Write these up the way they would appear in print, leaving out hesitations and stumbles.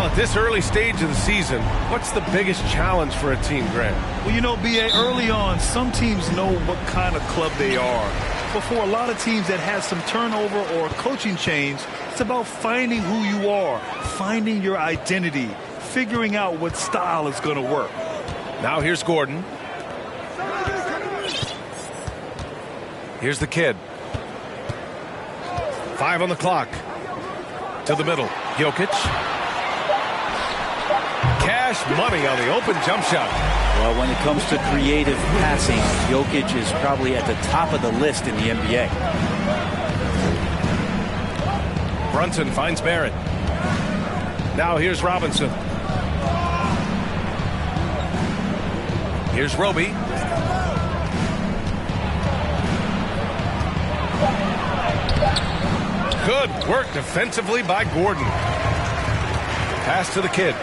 At this early stage of the season, what's the biggest challenge for a team, Grant? Well, you know, B.A., early on, some teams know what kind of club they are. But for a lot of teams that have some turnover or coaching change, it's about finding who you are, finding your identity, figuring out what style is going to work. Now here's Gordon. Here's the kid. 5 on the clock. To the middle. Jokic. Cash money on the open jump shot. Well, when it comes to creative passing, Jokic is probably at the top of the list in the NBA. Brunson finds Barrett. Now here's Robinson. Here's Roby. Good work defensively by Gordon. Pass to the kid.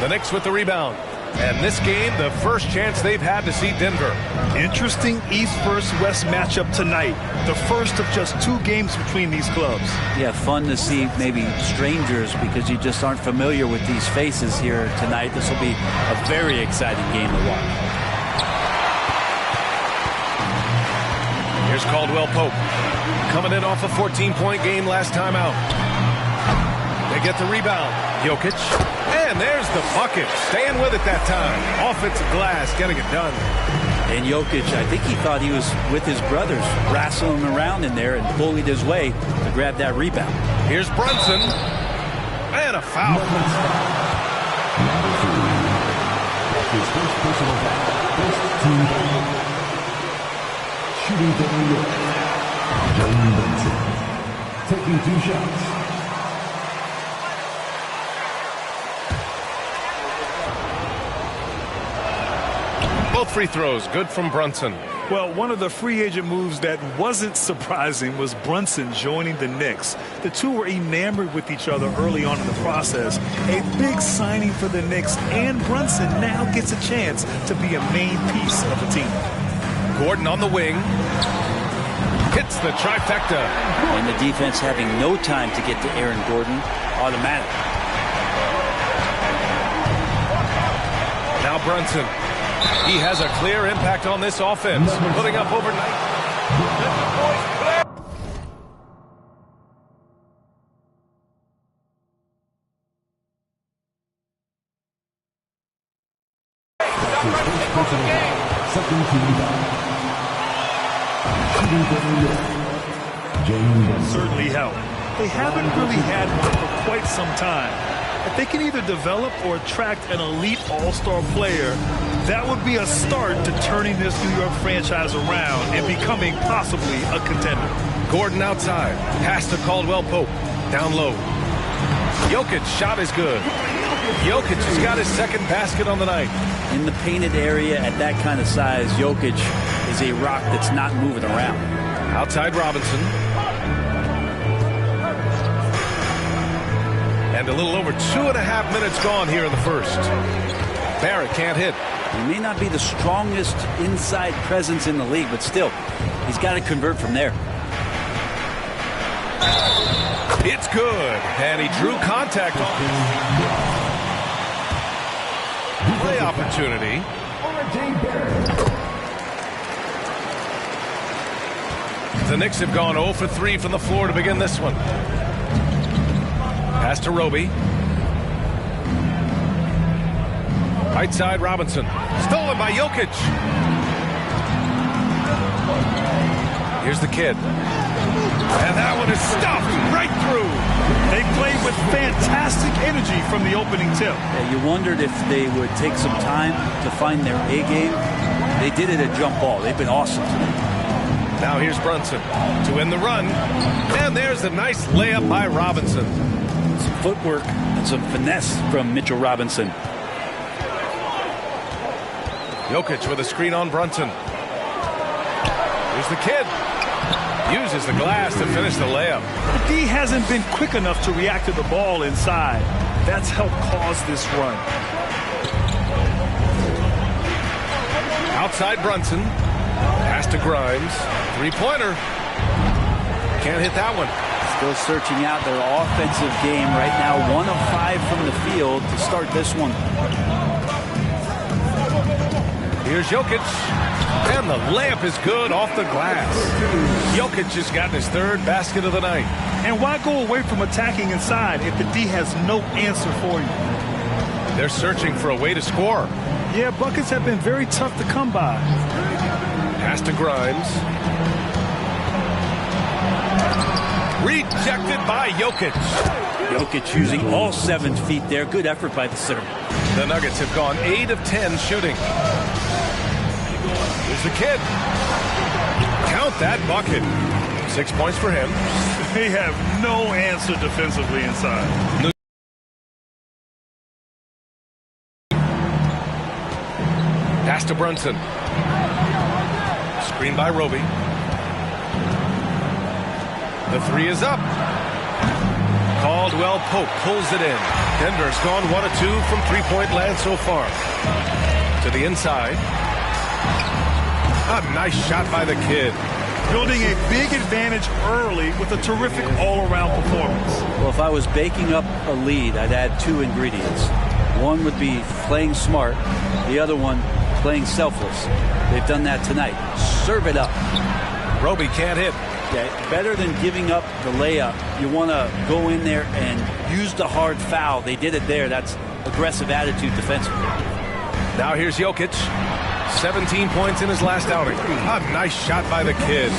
The Knicks with the rebound. And this game, the first chance they've had to see Denver. Interesting East versus West matchup tonight. The first of just 2 games between these clubs. Yeah, fun to see maybe strangers because you just aren't familiar with these faces here tonight. This will be a very exciting game to watch. Here's Caldwell Pope. Coming in off a 14-point game last time out. They get the rebound. Jokic. And there's the bucket. Staying with it that time. Offensive glass, getting it done. And Jokic, I think he thought he was with his brothers, wrestling around in there and bullied his way to grab that rebound. Here's Brunson. And a foul. Number 3. His first personal foul. First team foul. Shooting for New York. Jalen Brunson. Taking 2 shots. Both free throws, good from Brunson. Well, one of the free agent moves that wasn't surprising was Brunson joining the Knicks. The two were enamored with each other early on in the process. A big signing for the Knicks, and Brunson now gets a chance to be a main piece of the team. Gordon on the wing. Hits the trifecta. And the defense having no time to get to Aaron Gordon. Automatic. Now Brunson. He has a clear impact on this offense, putting up over 9. Second team foul. Certainly helped. They haven't really had one for quite some time. If they can either develop or attract an elite all-star player, that would be a start to turning this New York franchise around and becoming possibly a contender. Gordon outside. Pass to Caldwell Pope. Down low. Jokic shot is good. Jokic has got his second basket on the night. In the painted area at that kind of size, Jokic is a rock that's not moving around. Outside Robinson. And a little over 2.5 minutes gone here in the first. Barrett can't hit. He may not be the strongest inside presence in the league, but still, he's got to convert from there. It's good. And he drew contact on play opportunity. The Knicks have gone 0 for 3 from the floor to begin this one. Pass to Roby. Right side, Robinson. Stolen by Jokic. Here's the kid. And that one is stuffed right through. They played with fantastic energy from the opening tip. Yeah, you wondered if they would take some time to find their A game. They did it at jump ball. They've been awesome today. Now here's Brunson to end the run. And there's a nice layup by Robinson. Some footwork and some finesse from Mitchell Robinson. Jokic with a screen on Brunson. Here's the kid. Uses the glass to finish the layup. The D hasn't been quick enough to react to the ball inside. That's helped cause this run. Outside Brunson. Pass to Grimes. Three-pointer. Can't hit that one. Still searching out their offensive game right now. 1 of 5 from the field to start this one. Here's Jokic. And the layup is good off the glass. Jokic has gotten his 3rd basket of the night. And why go away from attacking inside if the D has no answer for you? They're searching for a way to score. Yeah, buckets have been very tough to come by. Pass to Grimes. Rejected by Jokic. Jokic using all 7 feet there. Good effort by the center. The Nuggets have gone 8 of 10 shooting. Here's the kid. Count that bucket. 6 points for him. They have no answer defensively inside. Pass to Brunson. Screen by Roby. The 3 is up. Caldwell Pope pulls it in. Denver's gone 1 of 2 from 3-point land so far. To the inside. A nice shot by the kid. Building a big advantage early with a terrific all-around performance. Well, if I was baking up a lead, I'd add 2 ingredients. One would be playing smart. The other one, playing selfless. They've done that tonight. Serve it up. Roby can't hit. Okay. Better than giving up the layup, you want to go in there and use the hard foul. They did it there. That's aggressive attitude defensively. Now here's Jokic. 17 points in his last outing. A nice shot by the kid.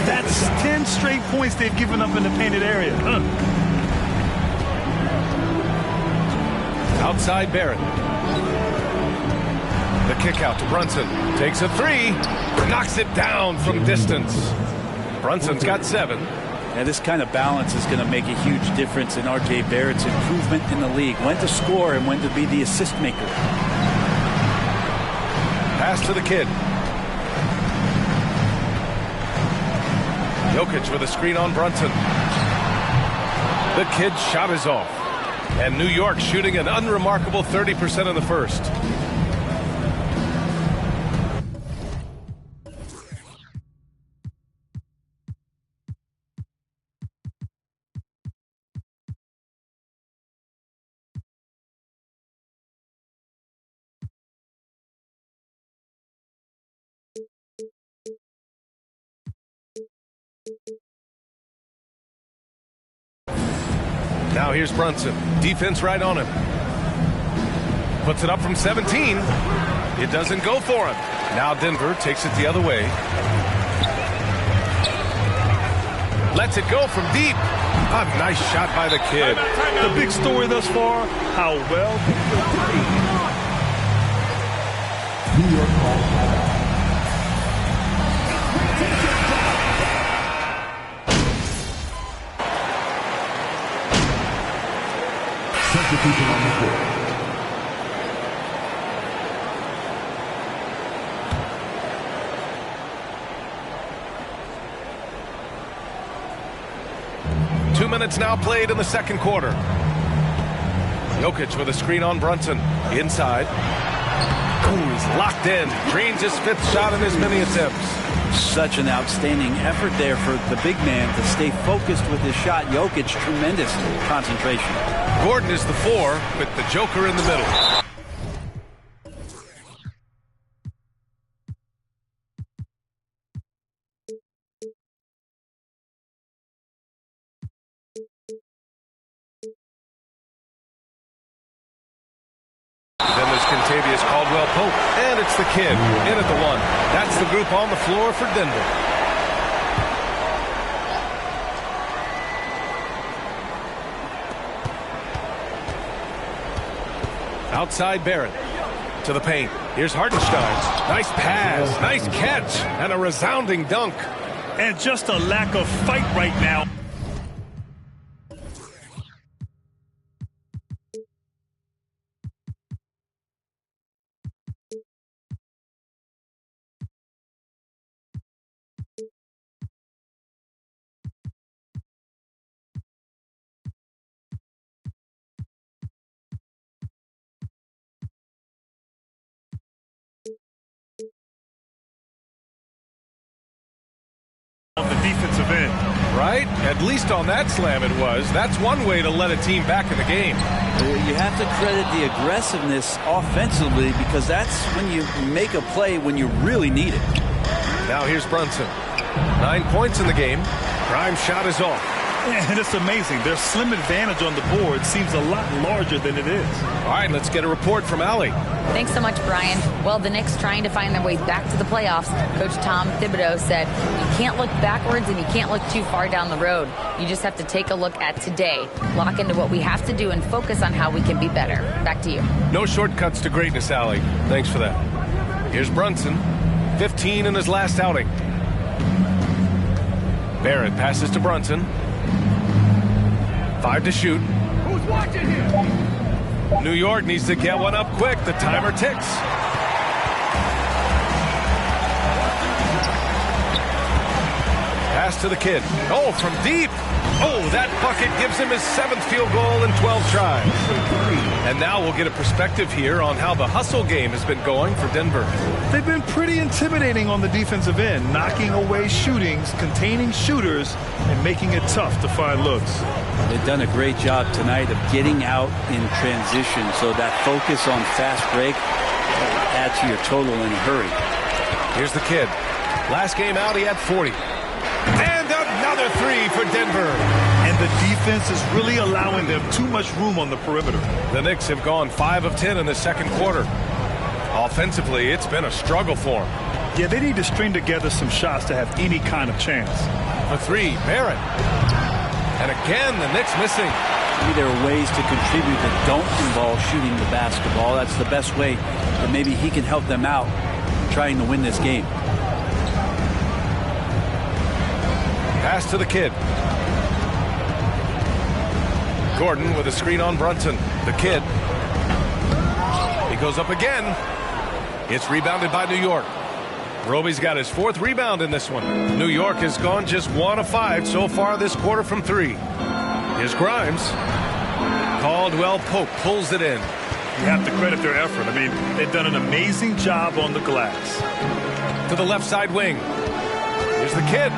That's 10 straight points they've given up in the painted area. Outside Barrett. The kick out to Brunson. Takes a 3. Knocks it down from distance. Brunson's got 7. Now, this kind of balance is going to make a huge difference in R.J. Barrett's improvement in the league. When to score and when to be the assist maker. Pass to the kid. Jokic with a screen on Brunson. The kid's shot is off. And New York shooting an unremarkable 30% in the first. Now here's Brunson. Defense right on him. Puts it up from 17. It doesn't go for him. Now Denver takes it the other way. Lets it go from deep. A nice shot by the kid. The big story thus far, how well New York calls timeout. Substitution on the court. Two minutes now played in the second quarter. Jokic with a screen on Brunson. Inside. Ooh, he's locked in. Drains his 5th shot in as many attempts. Such an outstanding effort there for the big man to stay focused with his shot. Jokic, tremendous concentration. Gordon is the 4 with the Joker in the middle. Then there's Contavious Caldwell Pope, and it's the kid in at the 1. That's the group on the floor for Denver. Outside Barrett to the paint. Here's Hartenstein. Nice pass, nice catch, and a resounding dunk. and just a lack of fight right now. On the defensive end. Right? At least on that slam it was. That's one way to let a team back in the game. You have to credit the aggressiveness offensively, because that's when you make a play when you really need it. Now here's Brunson. 9 points in the game. Grimes' shot is off. And it's amazing. Their slim advantage on the board seems a lot larger than it is. All right, let's get a report from Allie. Thanks so much, Brian. Well, the Knicks trying to find their way back to the playoffs. Coach Tom Thibodeau said, you can't look backwards and you can't look too far down the road. You just have to take a look at today, lock into what we have to do, and focus on how we can be better. Back to you. No shortcuts to greatness, Allie. Thanks for that. Here's Brunson, 15 in his last outing. Barrett passes to Brunson. 5 to shoot. Who's watching here? New York needs to get one up quick. The timer ticks. Pass to the kid. Oh, from deep. Oh, that bucket gives him his 7th field goal in 12 tries. And now we'll get a perspective here on how the hustle game has been going for Denver. They've been pretty intimidating on the defensive end, knocking away shootings, containing shooters, and making it tough to find looks. They've done a great job tonight of getting out in transition, so that focus on fast break will add to your total in a hurry. Here's the kid. Last game out, he had 40. And another 3 for Denver. And the defense is really allowing them too much room on the perimeter. The Knicks have gone 5 of 10 in the second quarter. Offensively, it's been a struggle for them. Yeah, they need to string together some shots to have any kind of chance. A 3, Barrett. And again, the Knicks missing. Maybe there are ways to contribute that don't involve shooting the basketball. That's the best way that maybe he can help them out trying to win this game. Pass to the kid. Gordon with a screen on Brunson. The kid. He goes up again. It's rebounded by New York. Roby's got his 4th rebound in this one. New York has gone just 1 of 5 so far this quarter from 3. Here's Grimes. Caldwell Pope pulls it in. You have to credit their effort. I mean, they've done an amazing job on the glass. To the left side wing. Here's the kid.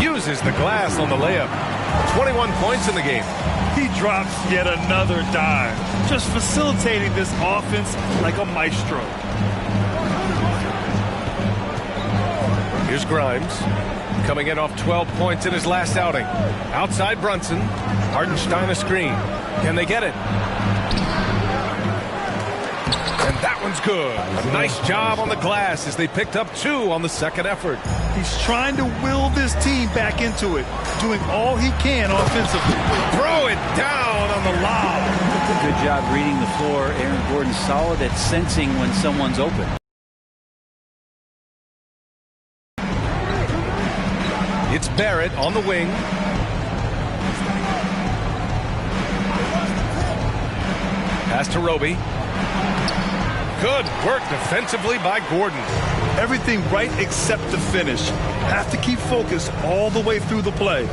Uses the glass on the layup. 21 points in the game. He drops yet another dime, just facilitating this offense like a maestro. Here's Grimes, coming in off 12 points in his last outing. Outside Brunson, Hartenstein a screen. Can they get it? And that one's good. A nice job on the glass as they picked up 2 on the second effort. He's trying to will this team back into it, doing all he can offensively. Throw it down on the lob. Good job reading the floor. Aaron Gordon solid at sensing when someone's open. It's Barrett on the wing. Pass to Roby. Good work defensively by Gordon. Everything right except the finish. Have to keep focused all the way through the play.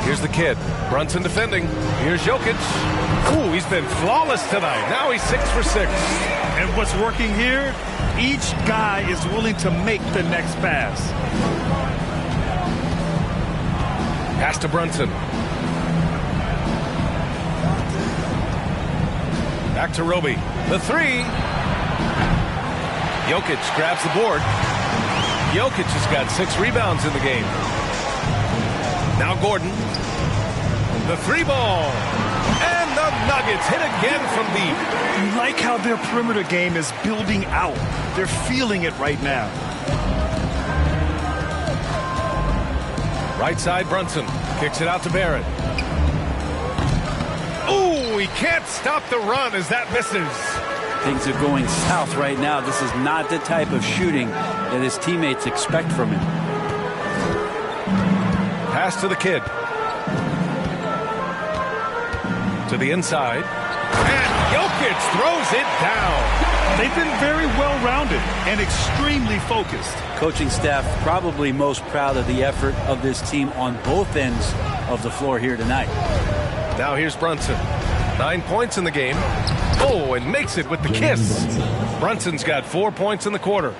Here's the kid. Brunson defending. Here's Jokic. Ooh, he's been flawless tonight. Now he's 6 for 6. And what's working here? Each guy is willing to make the next pass. Pass to Brunson. Back to Roby. The 3. Jokic grabs the board. Jokic has got 6 rebounds in the game. Now Gordon. The 3 ball. And the Nuggets hit again from deep. You like how their perimeter game is building out. They're feeling it right now. Right side Brunson. Kicks it out to Barrett. Ooh, he can't stop the run as that misses. Things are going south right now. This is not the type of shooting that his teammates expect from him. Pass to the kid. To the inside. And Jokic throws it down. They've been very well-rounded and extremely focused. Coaching staff probably most proud of the effort of this team on both ends of the floor here tonight. Now here's Brunson. 9 points in the game. Oh, and makes it with the kiss. Brunson's got 4 points in the quarter.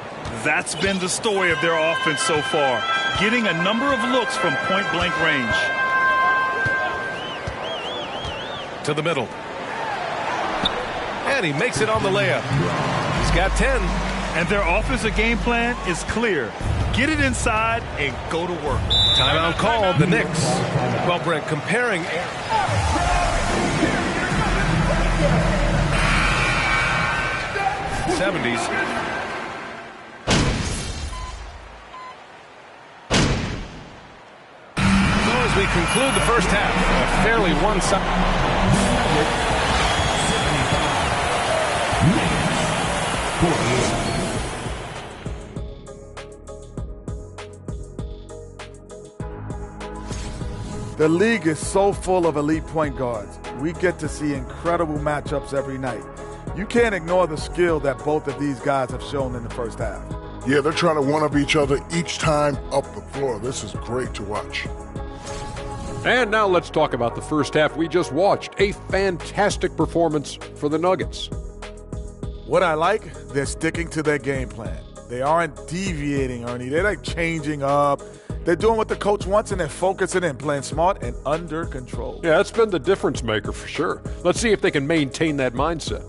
That's been the story of their offense so far, getting a number of looks from point-blank range. To the middle. And he makes it on the layup. He's got 10. And their offensive game plan is clear. Get it inside and go to work. Timeout called, the Knicks. Well, Brent, comparing... '70s. So as we conclude the first half, a fairly one-sided... The league is so full of elite point guards. We get to see incredible matchups every night. You can't ignore the skill that both of these guys have shown in the first half. Yeah, they're trying to one-up each other each time up the floor. This is great to watch. And now let's talk about the first half we just watched. A fantastic performance for the Nuggets. What I like, they're sticking to their game plan. They aren't deviating, Ernie. They're like changing up. They're doing what the coach wants, and they're focusing and playing smart and under control. Yeah, that's been the difference maker for sure. Let's see if they can maintain that mindset.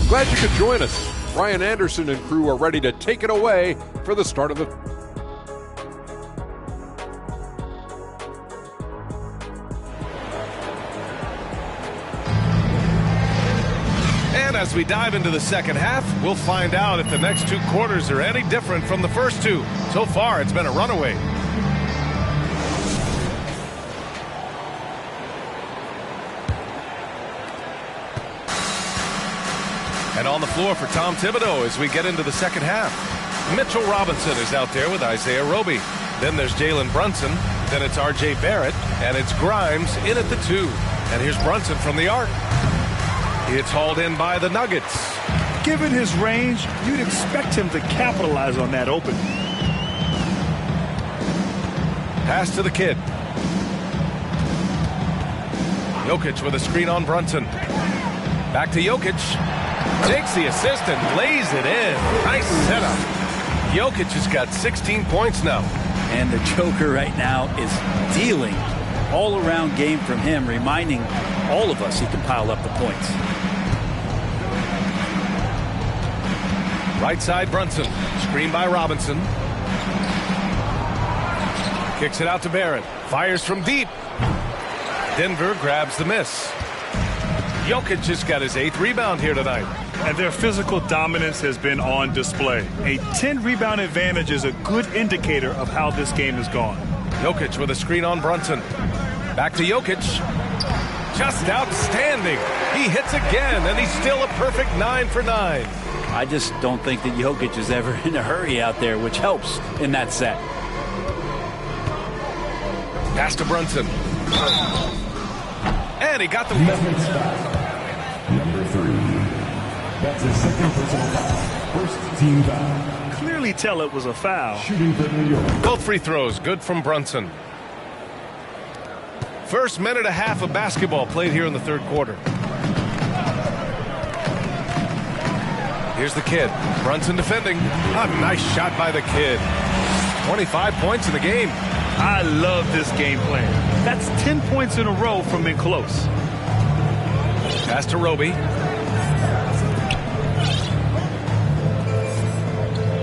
Glad you could join us. Ryan Anderson and crew are ready to take it away for the start of the... And as we dive into the second half, we'll find out if the next two quarters are any different from the first two. So far, it's been a runaway. And on the floor for Tom Thibodeau as we get into the second half. Mitchell Robinson is out there with Isaiah Roby. Then there's Jalen Brunson. Then it's R.J. Barrett. And it's Grimes in at the 2. And here's Brunson from the arc. It's hauled in by the Nuggets. Given his range, you'd expect him to capitalize on that opening. Pass to the kid. Jokic with a screen on Brunson. Back to Jokic. Takes the assist and lays it in. Nice setup. Jokic has got 16 points now. And the Joker right now is dealing all-around game from him, reminding all of us he can pile up the points. Right side Brunson. Screen by Robinson. Kicks it out to Barrett. Fires from deep. Denver grabs the miss. Jokic just got his 8th rebound here tonight. And their physical dominance has been on display. A 10-rebound advantage is a good indicator of how this game has gone. Jokic with a screen on Brunson. Back to Jokic. Just outstanding. He hits again, and he's still a perfect 9 for 9. I just don't think that Jokic is ever in a hurry out there, which helps in that set. Pass to Brunson. And he got the... Number 3. That's his second personal foul. First team foul. Clearly tell it was a foul. Shooting for New York. Both free throws, good from Brunson. First minute and a half of basketball played here in the third quarter. Here's the kid. Brunson defending. A nice shot by the kid. 25 points in the game. I love this game plan. That's 10 points in a row from in close. Pass to Roby.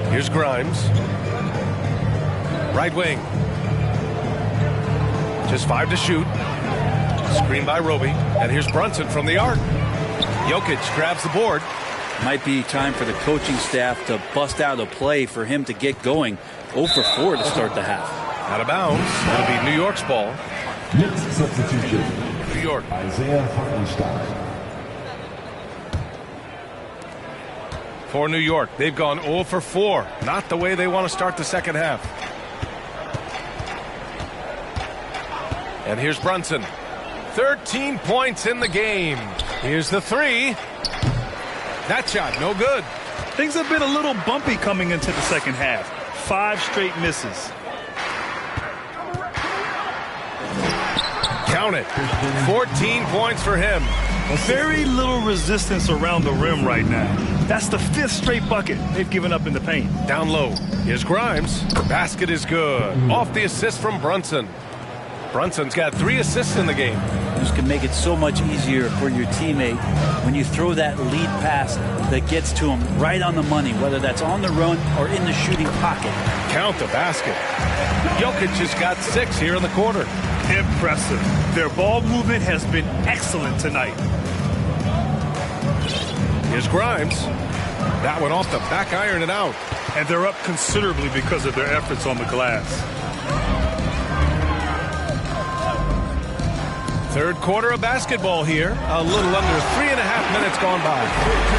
Here's Grimes. Right wing. Just 5 to shoot. Screen by Roby. And here's Brunson from the arc. Jokic grabs the board. Might be time for the coaching staff to bust out a play for him to get going. 0 for 4 to start the half. Out of bounds. That'll be New York's ball. Next substitution. New York. Isaiah Hartenstein. For New York, they've gone 0 for 4. Not the way they want to start the second half. And here's Brunson. 13 points in the game. Here's the 3. That shot, no good. Things have been a little bumpy coming into the second half. 5 straight misses. Count it. 14 points for him. Very little resistance around the rim right now. That's the 5th straight bucket they've given up in the paint. Down low. Here's Grimes. Basket is good. Off the assist from Brunson. Brunson's got 3 assists in the game. This can make it so much easier for your teammate when you throw that lead pass that gets to him right on the money, whether that's on the run or in the shooting pocket. Count the basket. Jokic has got 6 here in the quarter. Impressive. Their ball movement has been excellent tonight. Here's Grimes. That one off the back iron and out. And they're up considerably because of their efforts on the glass. Third quarter of basketball here. A little under 3.5 minutes gone by.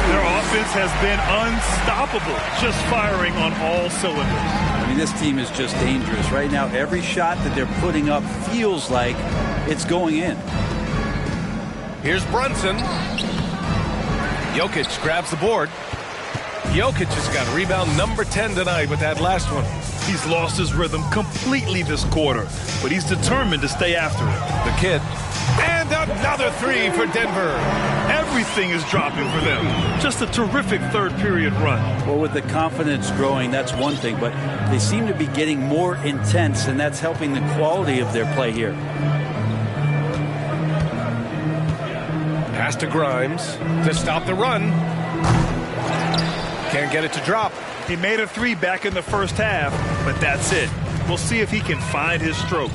Their offense has been unstoppable, just firing on all cylinders. I mean, this team is just dangerous. Right now, every shot that they're putting up feels like it's going in. Here's Brunson. Jokic grabs the board. Jokic has got rebound number 10 tonight with that last one. He's lost his rhythm completely this quarter, but he's determined to stay after it. The kid. And another 3 for Denver. Everything is dropping for them. Just a terrific third period run. Well, with the confidence growing, that's one thing, but they seem to be getting more intense, and that's helping the quality of their play here. Pass to Grimes to stop the run. Can't get it to drop. He made a 3 back in the first half, but that's it. We'll see if he can find his stroke.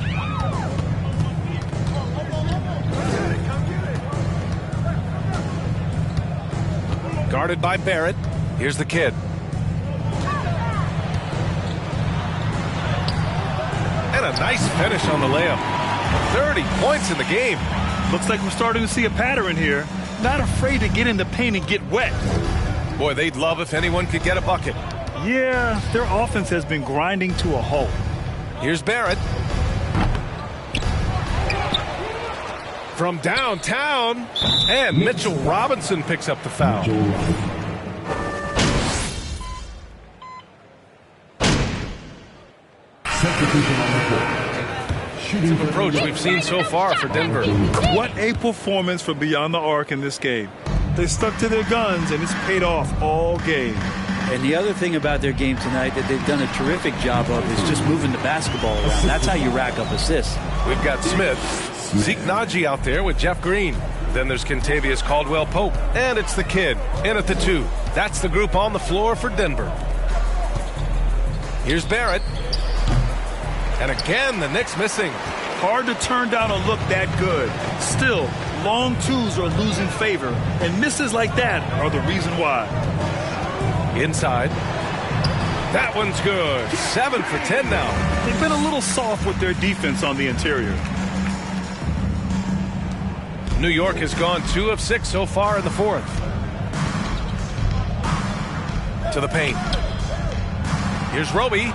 Guarded by Barrett. Here's the kid. And a nice finish on the layup. 30 points in the game. Looks like we're starting to see a pattern here. Not afraid to get in the paint and get wet. Boy, they'd love if anyone could get a bucket. Yeah, their offense has been grinding to a halt. Here's Barrett. From downtown. And Mitchell Robinson picks up the foul. It's an approach we've seen so far for Denver. What a performance from beyond the arc in this game. They stuck to their guns, and it's paid off all game. And the other thing about their game tonight that they've done a terrific job of is just moving the basketball around. That's how you rack up assists. We've got Smith, Zeke Naji out there with Jeff Green. Then there's Kentavious Caldwell-Pope. And it's the kid in at the 2. That's the group on the floor for Denver. Here's Barrett. And again, the Knicks missing. Hard to turn down a look that good. Still, long 2s are losing favor, and misses like that are the reason why. Inside. That one's good. 7 for 10 now. They've been a little soft with their defense on the interior. New York has gone 2 of 6 so far in the 4th. To the paint. Here's Roby.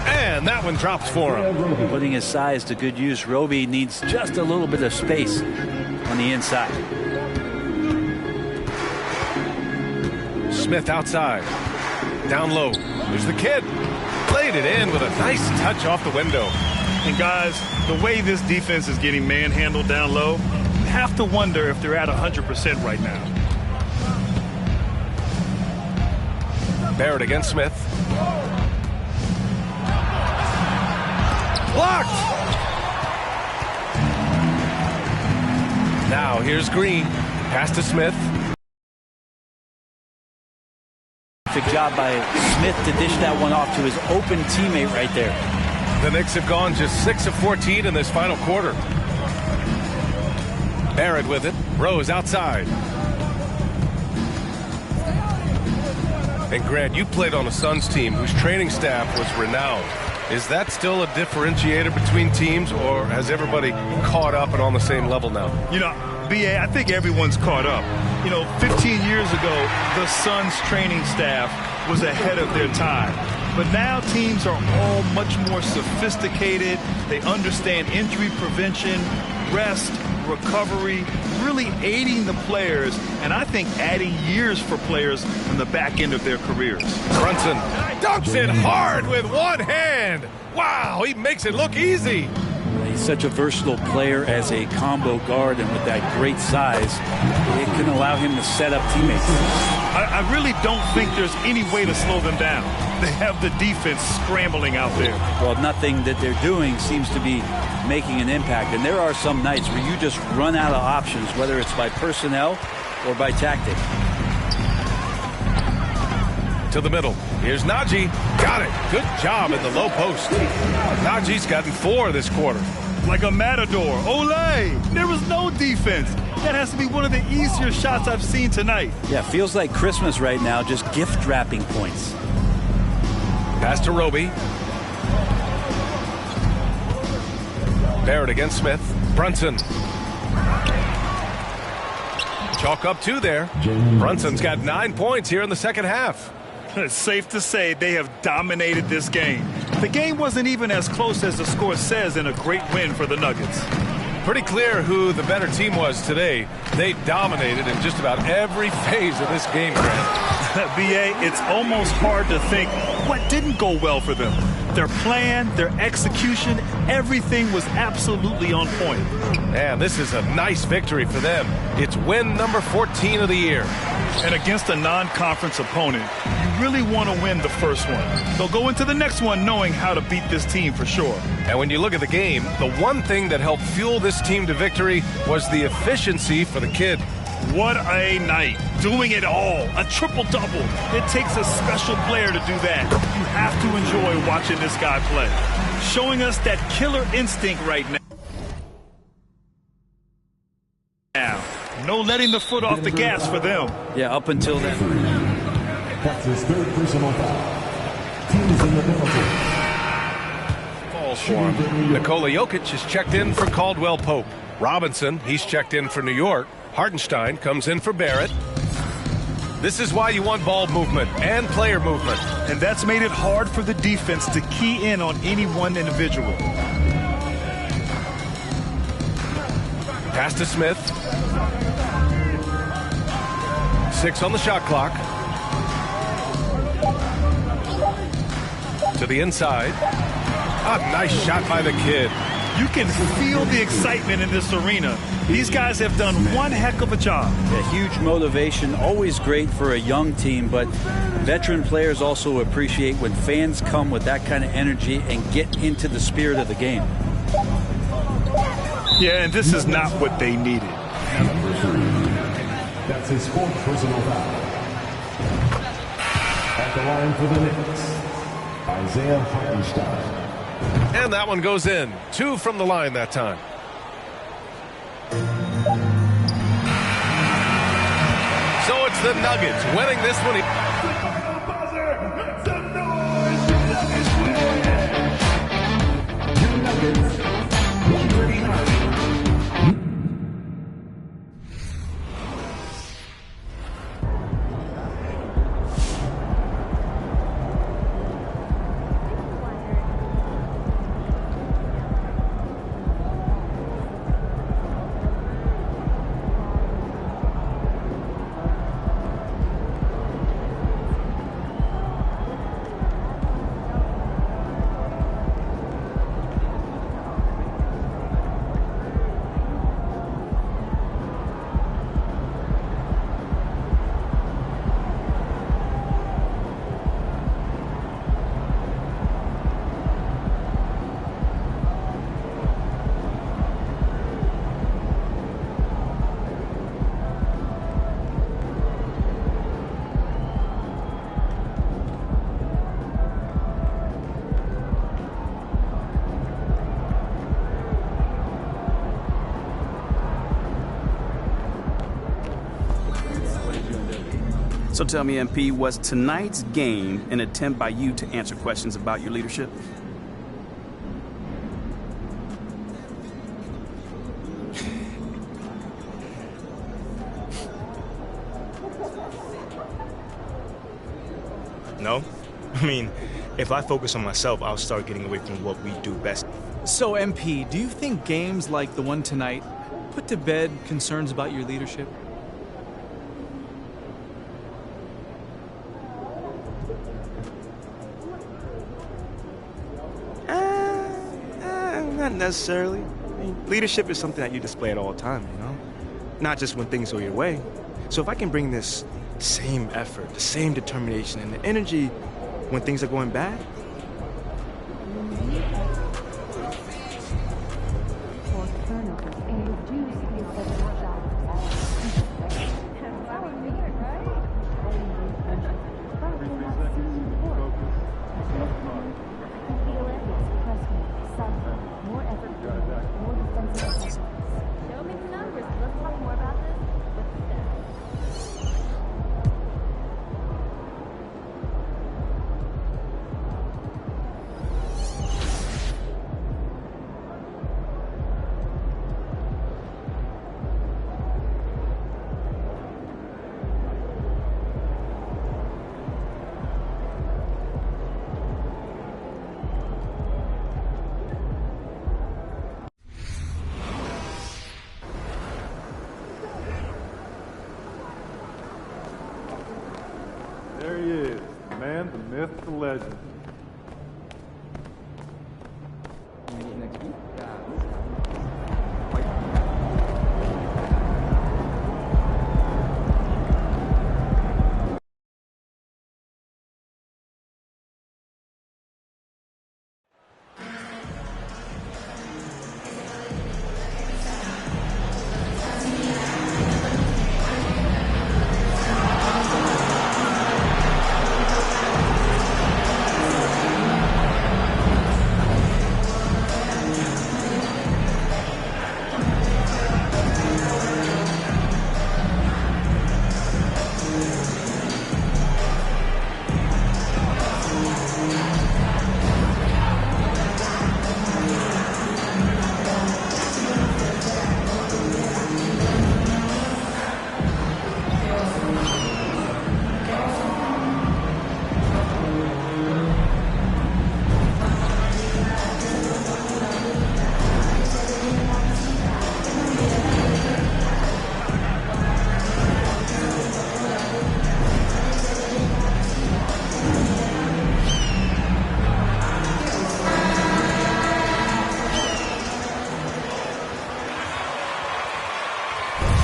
And that one drops for him. Putting his size to good use, Roby needs just a little bit of space on the inside. Smith outside. Down low. There's the kid. Played it in with a nice touch off the window. And guys, the way this defense is getting manhandled down low, you have to wonder if they're at 100% right now. Barrett against Smith. Blocked! Now here's Green. Pass to Smith. Perfect job by Smith to dish that one off to his open teammate right there. The Knicks have gone just 6 of 14 in this final quarter. Barrett with it. Rose outside. And Grant, you played on a Suns team whose training staff was renowned. Is that still a differentiator between teams, or has everybody caught up and on the same level now? You know, B.A., I think everyone's caught up. You know, 15 years ago, the Suns training staff was ahead of their time. But now teams are all much more sophisticated. They understand injury prevention, rest, recovery, really aiding the players, and I think adding years for players on the back end of their careers. Brunson dunks it hard with one hand. Wow, he makes it look easy. He's such a versatile player as a combo guard, and with that great size, it can allow him to set up teammates. I really don't think there's any way to slow them down. They have the defense scrambling out there. Well, nothing that they're doing seems to be making an impact, and there are some nights where you just run out of options, whether it's by personnel or by tactic. To the middle. Here's Najee. Got it. Good job in the low post. Najee's gotten 4 this quarter. Like a matador. Olay! There was no defense. That has to be one of the easier shots I've seen tonight. Yeah, feels like Christmas right now, just gift wrapping points. Pass to Roby. Barrett against Smith. Brunson. Chalk up 2 there. Brunson's got 9 points here in the second half. It's safe to say they have dominated this game. The game wasn't even as close as the score says in a great win for the Nuggets. Pretty clear who the better team was today. They dominated in just about every phase of this game, Grant. BA, it's almost hard to think what didn't go well for them. Their plan, their execution, everything was absolutely on point. Man, this is a nice victory for them. It's win number 14 of the year. And against a non-conference opponent, you really want to win the first one. They'll go into the next one knowing how to beat this team for sure. And when you look at the game, the one thing that helped fuel this team to victory was the efficiency for the kid. What a night. Doing it all. A triple-double. It takes a special player to do that. You have to enjoy watching this guy play. Showing us that killer instinct right now. No letting the foot off the gas for them. Yeah, up until then. That's his 3rd personal foul. Teams in the penalty. Falls for him. Nikola Jokic is checked in for Caldwell Pope. Robinson, he's checked in for New York. Hartenstein comes in for Barrett. This is why you want ball movement and player movement. And that's made it hard for the defense to key in on any one individual. Pass to Smith. 6 on the shot clock. To the inside. A nice shot by the kid. You can feel the excitement in this arena. These guys have done one heck of a job. A huge motivation, always great for a young team, but veteran players also appreciate when fans come with that kind of energy and get into the spirit of the game. Yeah, and this is not what they needed. Number 3. That's his 4th personal foul. At the line for the Knicks, Isaiah Hartenstein. And that one goes in. 2 from the line that time. So it's the Nuggets winning this one. Nuggets, 139. So tell me, MP, was tonight's game an attempt by you to answer questions about your leadership? No. I mean, if I focus on myself, I'll start getting away from what we do best. So, MP, do you think games like the one tonight put to bed concerns about your leadership? Not necessarily. I mean, leadership is something that you display at all times, you know? Not just when things go your way. So if I can bring this same effort, the same determination, and the energy when things are going bad, There he is, the man, the myth, the legend. Next week?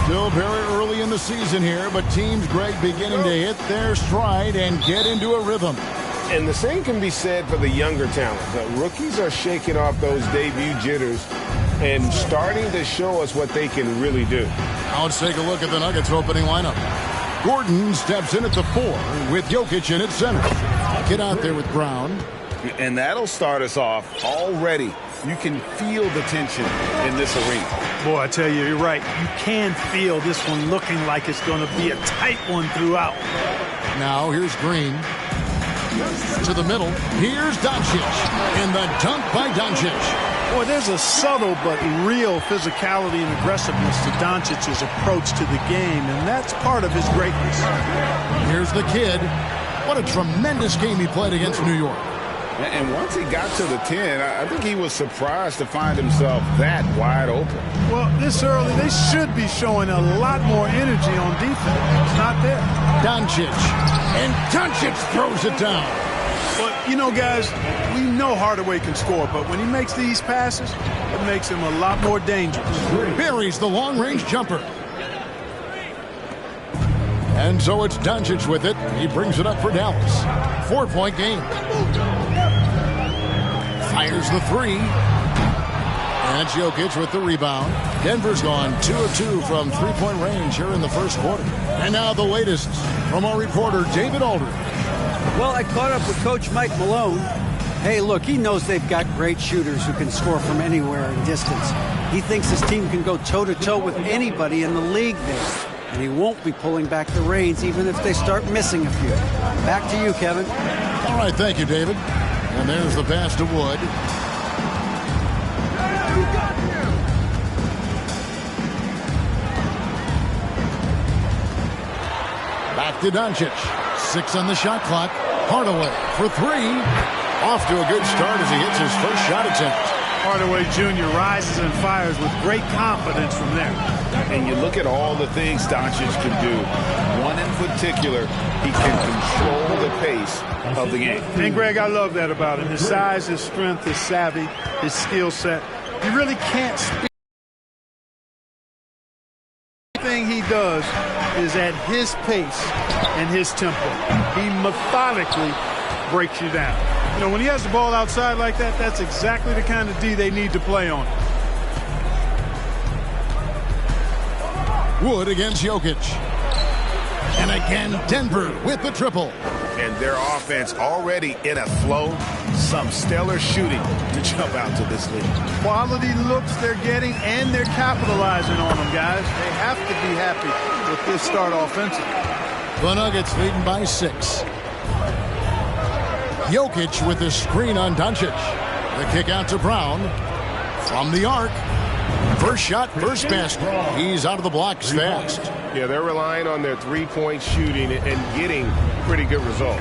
Still very early in the season here, but teams, Greg, beginning to hit their stride and get into a rhythm. And the same can be said for the younger talent. The rookies are shaking off those debut jitters and starting to show us what they can really do. Now let's take a look at the Nuggets opening lineup. Gordon steps in at the 4 with Jokic in at center. Get out there with Brown. And that'll start us off already. You can feel the tension in this arena. Boy, I tell you, you're right. You can feel this one looking like it's going to be a tight one throughout. Now here's Green. To the middle. Here's Doncic. And the dunk by Doncic. Boy, there's a subtle but real physicality and aggressiveness to Doncic's approach to the game, and that's part of his greatness. Here's the kid. What a tremendous game he played against New York. And once he got to the 10, I think he was surprised to find himself that wide open. Well, this early, they should be showing a lot more energy on defense. It's not there. Doncic. And Doncic throws it down. But, you know, guys, we know Hardaway can score, but when he makes these passes, it makes him a lot more dangerous. Buries the long-range jumper. And so it's Doncic with it. He brings it up for Dallas. 4-point game. Fires the 3. And it's Jokic with the rebound. Denver's gone 2 of 2 from three-point range here in the first quarter. And now the latest from our reporter, David Aldridge. Well, I caught up with Coach Mike Malone. Hey, look, he knows they've got great shooters who can score from anywhere in distance. He thinks his team can go toe-to-toe with anybody in the league there. And he won't be pulling back the reins even if they start missing a few. Back to you, Kevin. All right, thank you, David. And there's the pass to Wood. Back to Doncic. 6 on the shot clock. Hardaway for 3. Off to a good start as he hits his first shot attempt. Hardaway Jr. rises and fires with great confidence from there. And you look at all the things Doncic can do. One in particular, he can control the pace of the game. And, Greg, I love that about him. His size, his strength, his savvy, his skill set. You really can't speak. Everything he does is at his pace and his tempo. He methodically breaks you down. You know, when he has the ball outside like that, that's exactly the kind of D they need to play on. Wood against Jokic. And again, Denver with the triple. And their offense already in a flow. Some stellar shooting to jump out to this lead. Quality looks they're getting, and they're capitalizing on them, guys. They have to be happy with this start offensively. The Nuggets leading by 6. Jokic with the screen on Doncic. The kick out to Brown. From the arc. First shot, first basket. He's out of the blocks fast. Yeah, they're relying on their three-point shooting and getting pretty good results.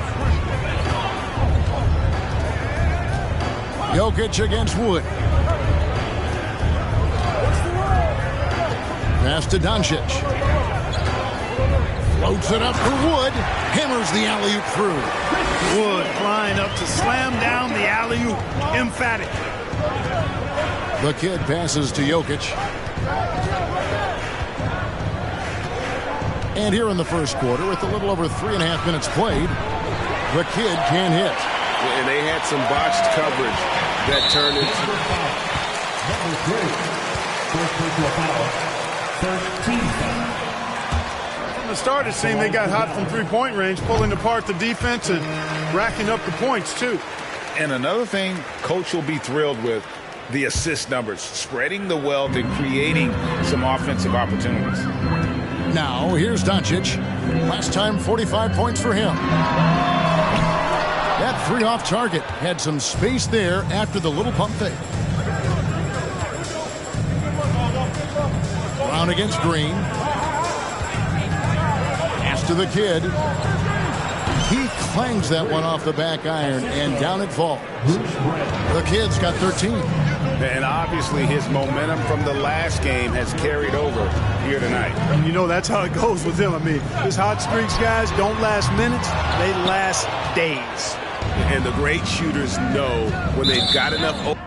Jokic against Wood. Pass to Doncic. Floats it up for Wood. Hammers the alley-oop through. Wood flying up to slam down the alley-oop. Emphatic. The kid passes to Jokic. And here in the first quarter, with a little over 3.5 minutes played, the kid can't hit. And they had some botched coverage that turned into... From the start, it seemed they got hot from three-point range, pulling apart the defense and racking up the points, too. And another thing Coach will be thrilled with, the assist numbers, spreading the wealth and creating some offensive opportunities. Now, here's Doncic. Last time, 45 points for him. That three off target had some space there after the little pump fake. Brown against Green. Pass to the kid. He clangs that one off the back iron, and down it falls. The kid's got 13. And obviously his momentum from the last game has carried over here tonight. And you know that's how it goes with him. I mean, his hot streaks, guys, don't last minutes. They last days. And the great shooters know when they've got enough...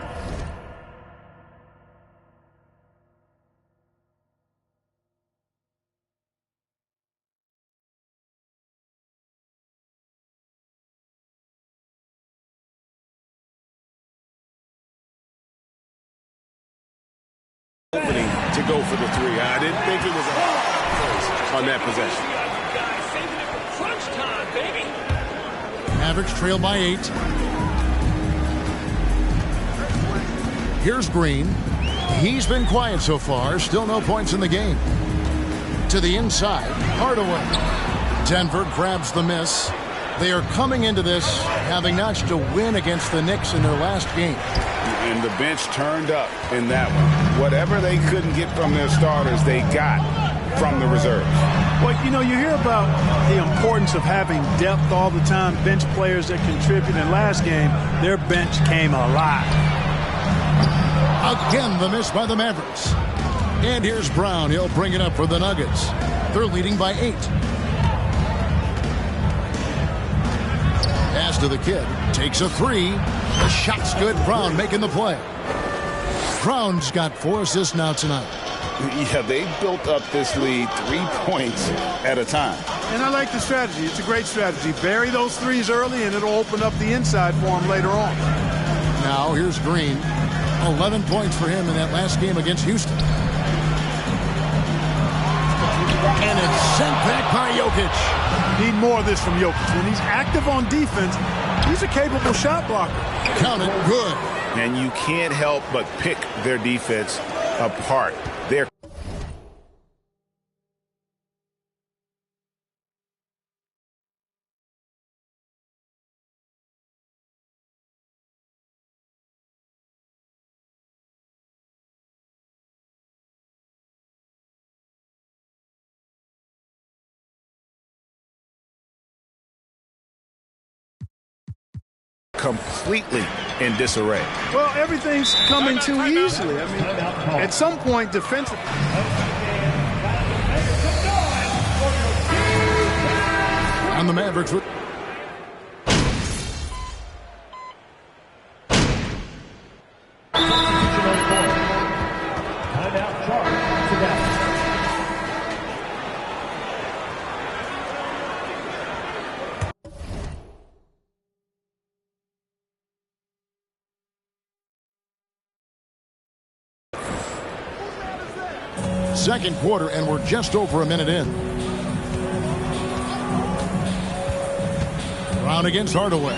opening to go for the three. I didn't think it was on that possession. Mavericks trail by 8. Here's Green. He's been quiet so far. Still no points in the game. To the inside. Hardaway. Denver grabs the miss. They are coming into this having notched a win against the Knicks in their last game. And the bench turned up in that one. Whatever they couldn't get from their starters, they got from the reserves. Well, you know, you hear about the importance of having depth all the time, bench players that contribute. In last game, their bench came alive. Again, the miss by the Mavericks. And here's Brown. He'll bring it up for the Nuggets. They're leading by 8. Pass to the kid. Takes a 3. The shot's good. Brown making the play. Brown's got 4 assists now tonight. Yeah, they built up this lead 3 points at a time. And I like the strategy. It's a great strategy. Bury those threes early, and it'll open up the inside for them later on. Now, here's Green. 11 points for him in that last game against Houston. And it's sent back by Jokic. Need more of this from Jokic. When he's active on defense, he's a capable shot blocker. Count it. Good. And you can't help but pick their defense apart. They're completely in disarray. Well, everything's coming too easily. I mean, at some point, defensively. And the Mavericks with... second quarter, and we're just over a minute in. Brown against Hardaway.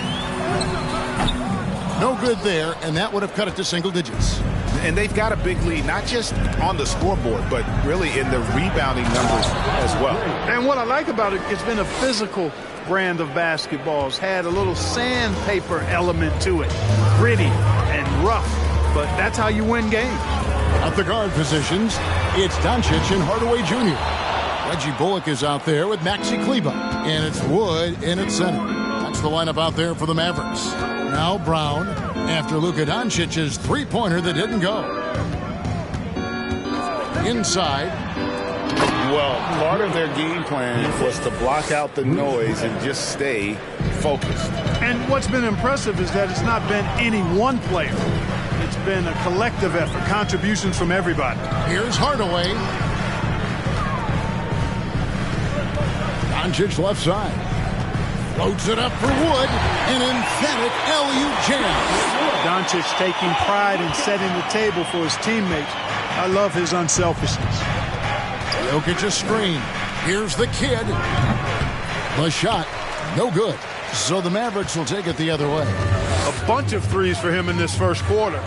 No good there, and that would have cut it to single digits. And they've got a big lead, not just on the scoreboard, but really in the rebounding numbers as well. And what I like about it, it's been a physical brand of basketball. It's had a little sandpaper element to it. Gritty and rough, but that's how you win games. At the guard positions, it's Doncic and Hardaway Jr. Reggie Bullock is out there with Maxi Kleber, and it's Wood in at center. That's the lineup out there for the Mavericks. Now Brown after Luka Doncic's three-pointer that didn't go. Inside. Well, part of their game plan was to block out the noise and just stay focused. And what's been impressive is that it's not been any one player. It's been a collective effort, contributions from everybody. Here's Hardaway. Doncic left side. Floats it up for Wood. An emphatic LU jam. Doncic taking pride in setting the table for his teammates. I love his unselfishness. Jokic's screen. Here's the kid. The shot. No good. So the Mavericks will take it the other way. A bunch of threes for him in this first quarter.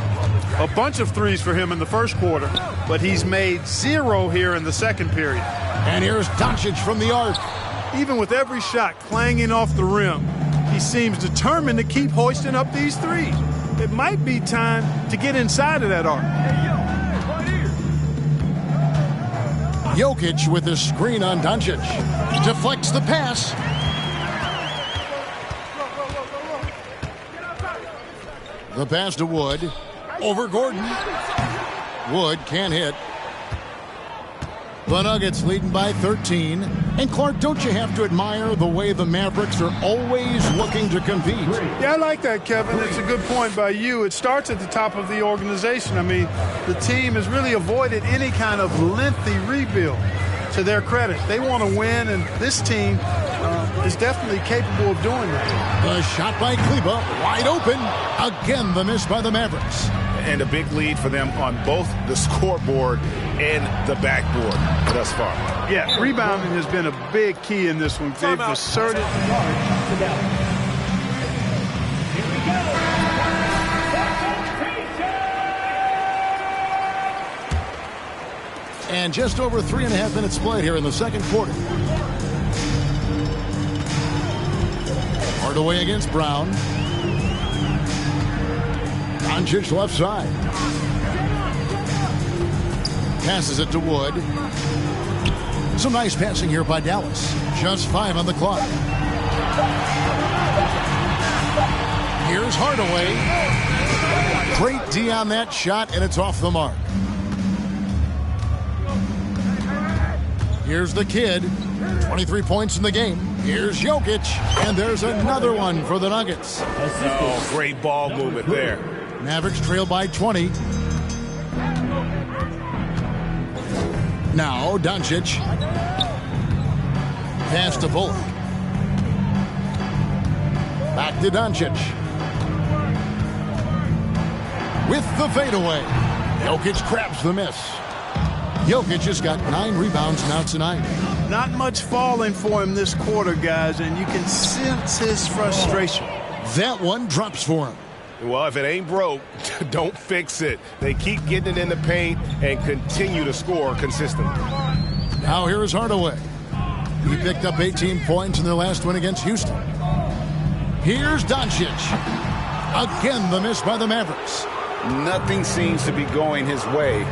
A bunch of threes for him in the first quarter. But he's made 0 here in the second period. And here's Doncic from the arc. Even with every shot clanging off the rim, he seems determined to keep hoisting up these threes. It might be time to get inside of that arc. Jokic with his screen on Doncic. Deflects the pass. The pass to Wood. Over Gordon. Wood can't hit. The Nuggets leading by 13. And Clark, don't you have to admire the way the Mavericks are always looking to compete? Yeah, I like that, Kevin. It's a good point by you. It starts at the top of the organization. I mean, the team has really avoided any kind of lengthy rebuild. To their credit, they want to win, and this team is definitely capable of doing that. The shot by Kleber, wide open. Again, the miss by the Mavericks. And a big lead for them on both the scoreboard and the backboard thus far. Yeah, rebounding has been a big key in this one. They've asserted. And just over 3.5 minutes played here in the second quarter. Hardaway against Brown. Doncic left side. Passes it to Wood. Some nice passing here by Dallas. Just 5 on the clock. Here's Hardaway. Great D on that shot, and it's off the mark. Here's the kid. 23 points in the game. Here's Jokic. And there's another one for the Nuggets. Oh, great ball movement there. Mavericks trail by 20. Now Doncic. Pass to Bullock. Back to Doncic. With the fadeaway. Jokic grabs the miss. Jokic has got 9 rebounds now tonight. Not much falling for him this quarter, guys, and you can sense his frustration. That one drops for him. Well, if it ain't broke, don't fix it. They keep getting it in the paint and continue to score consistently. Now here is Hardaway. He picked up 18 points in their last win against Houston. Here's Doncic. Again, the miss by the Mavericks. Nothing seems to be going his way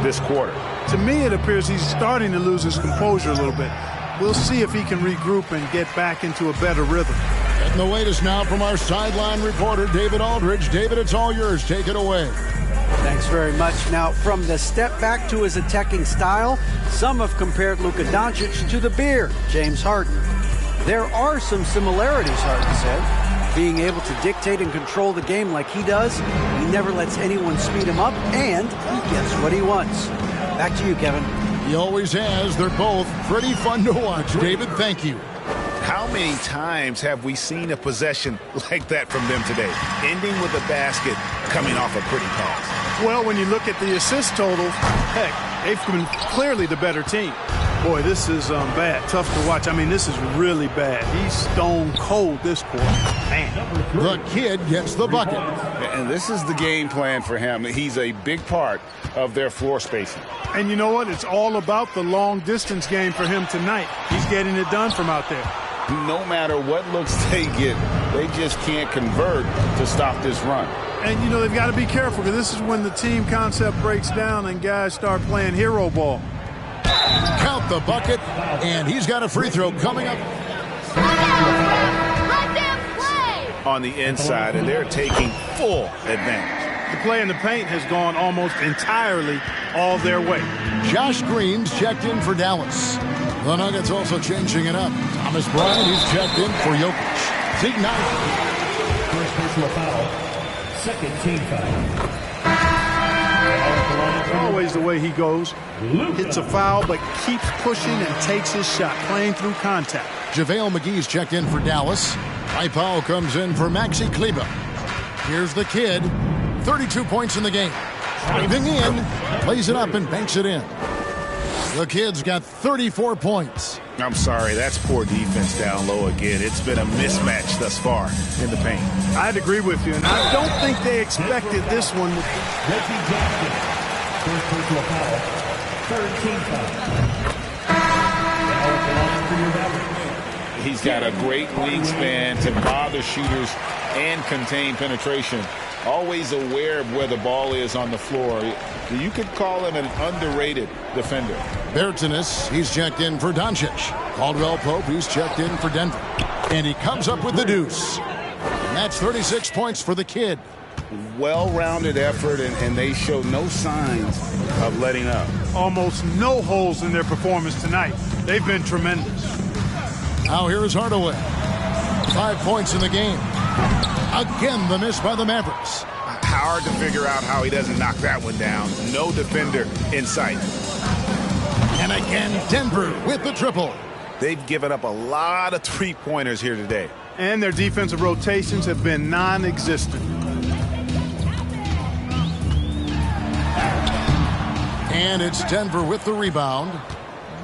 this quarter. To me, it appears he's starting to lose his composure a little bit. We'll see if he can regroup and get back into a better rhythm. And the latest now from our sideline reporter, David Aldridge. David, it's all yours. Take it away. Thanks very much. Now, from the step back to his attacking style, some have compared Luka Doncic to the Bear, James Harden. There are some similarities, Harden said. Being able to dictate and control the game like he does, he never lets anyone speed him up, and he gets what he wants. Back to you, Kevin. He always has. They're both pretty fun to watch. David, thank you. How many times have we seen a possession like that from them today? Ending with a basket, coming off a pretty pass. Well, when you look at the assist totals, heck, they've been clearly the better team. Boy, this is bad. Tough to watch. I mean, this is really bad. He's stone cold this quarter. Man. The kid gets the bucket. And this is the game plan for him. He's a big part of their floor spacing. And you know what? It's all about the long distance game for him tonight. He's getting it done from out there. No matter what looks they get, they just can't convert to stop this run. And, you know, they've got to be careful because this is when the team concept breaks down and guys start playing hero ball. Count the bucket, and he's got a free throw coming up. Let them play! On the inside, and they're taking full advantage. The play in the paint has gone almost entirely all their way. Josh Green's checked in for Dallas. The Nuggets also changing it up. Thomas Bryant, he's checked in for Jokic. Zeke Knight. First personal foul. Second team foul. Always the way he goes. Hits a foul, but keeps pushing and takes his shot, playing through contact. JaVale McGee's checked in for Dallas. Ty Powell comes in for Maxi Kleber. Here's the kid. 32 points in the game. Driving in, plays it up and banks it in. The kid's got 34 points. I'm sorry, that's poor defense down low again. It's been a mismatch thus far in the paint. I'd agree with you, and I don't think they expected this one. Reggie Jackson. First personal foul. Third team foul. He's got a great wingspan to bother shooters and contain penetration. Always aware of where the ball is on the floor. You could call him an underrated defender. Bertanis, he's checked in for Doncic. Caldwell Pope, he's checked in for Denver. And he comes up with the deuce. And that's 36 points for the kid. Well-rounded effort, and they show no signs of letting up. Almost no holes in their performance tonight. They've been tremendous. Now here is Hardaway. 5 points in the game. Again, the miss by the Mavericks. Hard to figure out how he doesn't knock that one down. No defender in sight. And again, Denver with the triple. They've given up a lot of three-pointers here today. And their defensive rotations have been non-existent. And it's Denver with the rebound.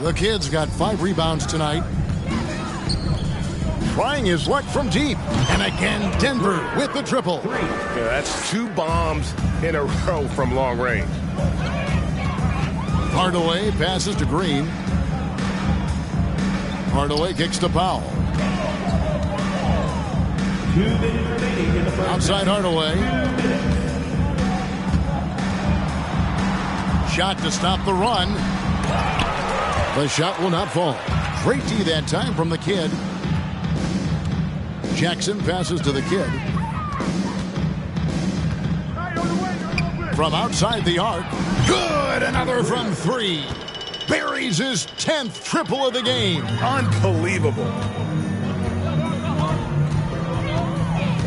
The kid's got 5 rebounds tonight. Trying his luck from deep. And again, Denver with the triple. Yeah, that's 2 bombs in a row from long range. Hardaway passes to Green. Hardaway kicks to Powell. 2 minutes remaining in the first. Outside Hardaway. Shot to stop the run. The shot will not fall. Great D that time from the kid. Jackson passes to the kid. From outside the arc. Good! Another from 3. Buries his 10th triple of the game. Unbelievable.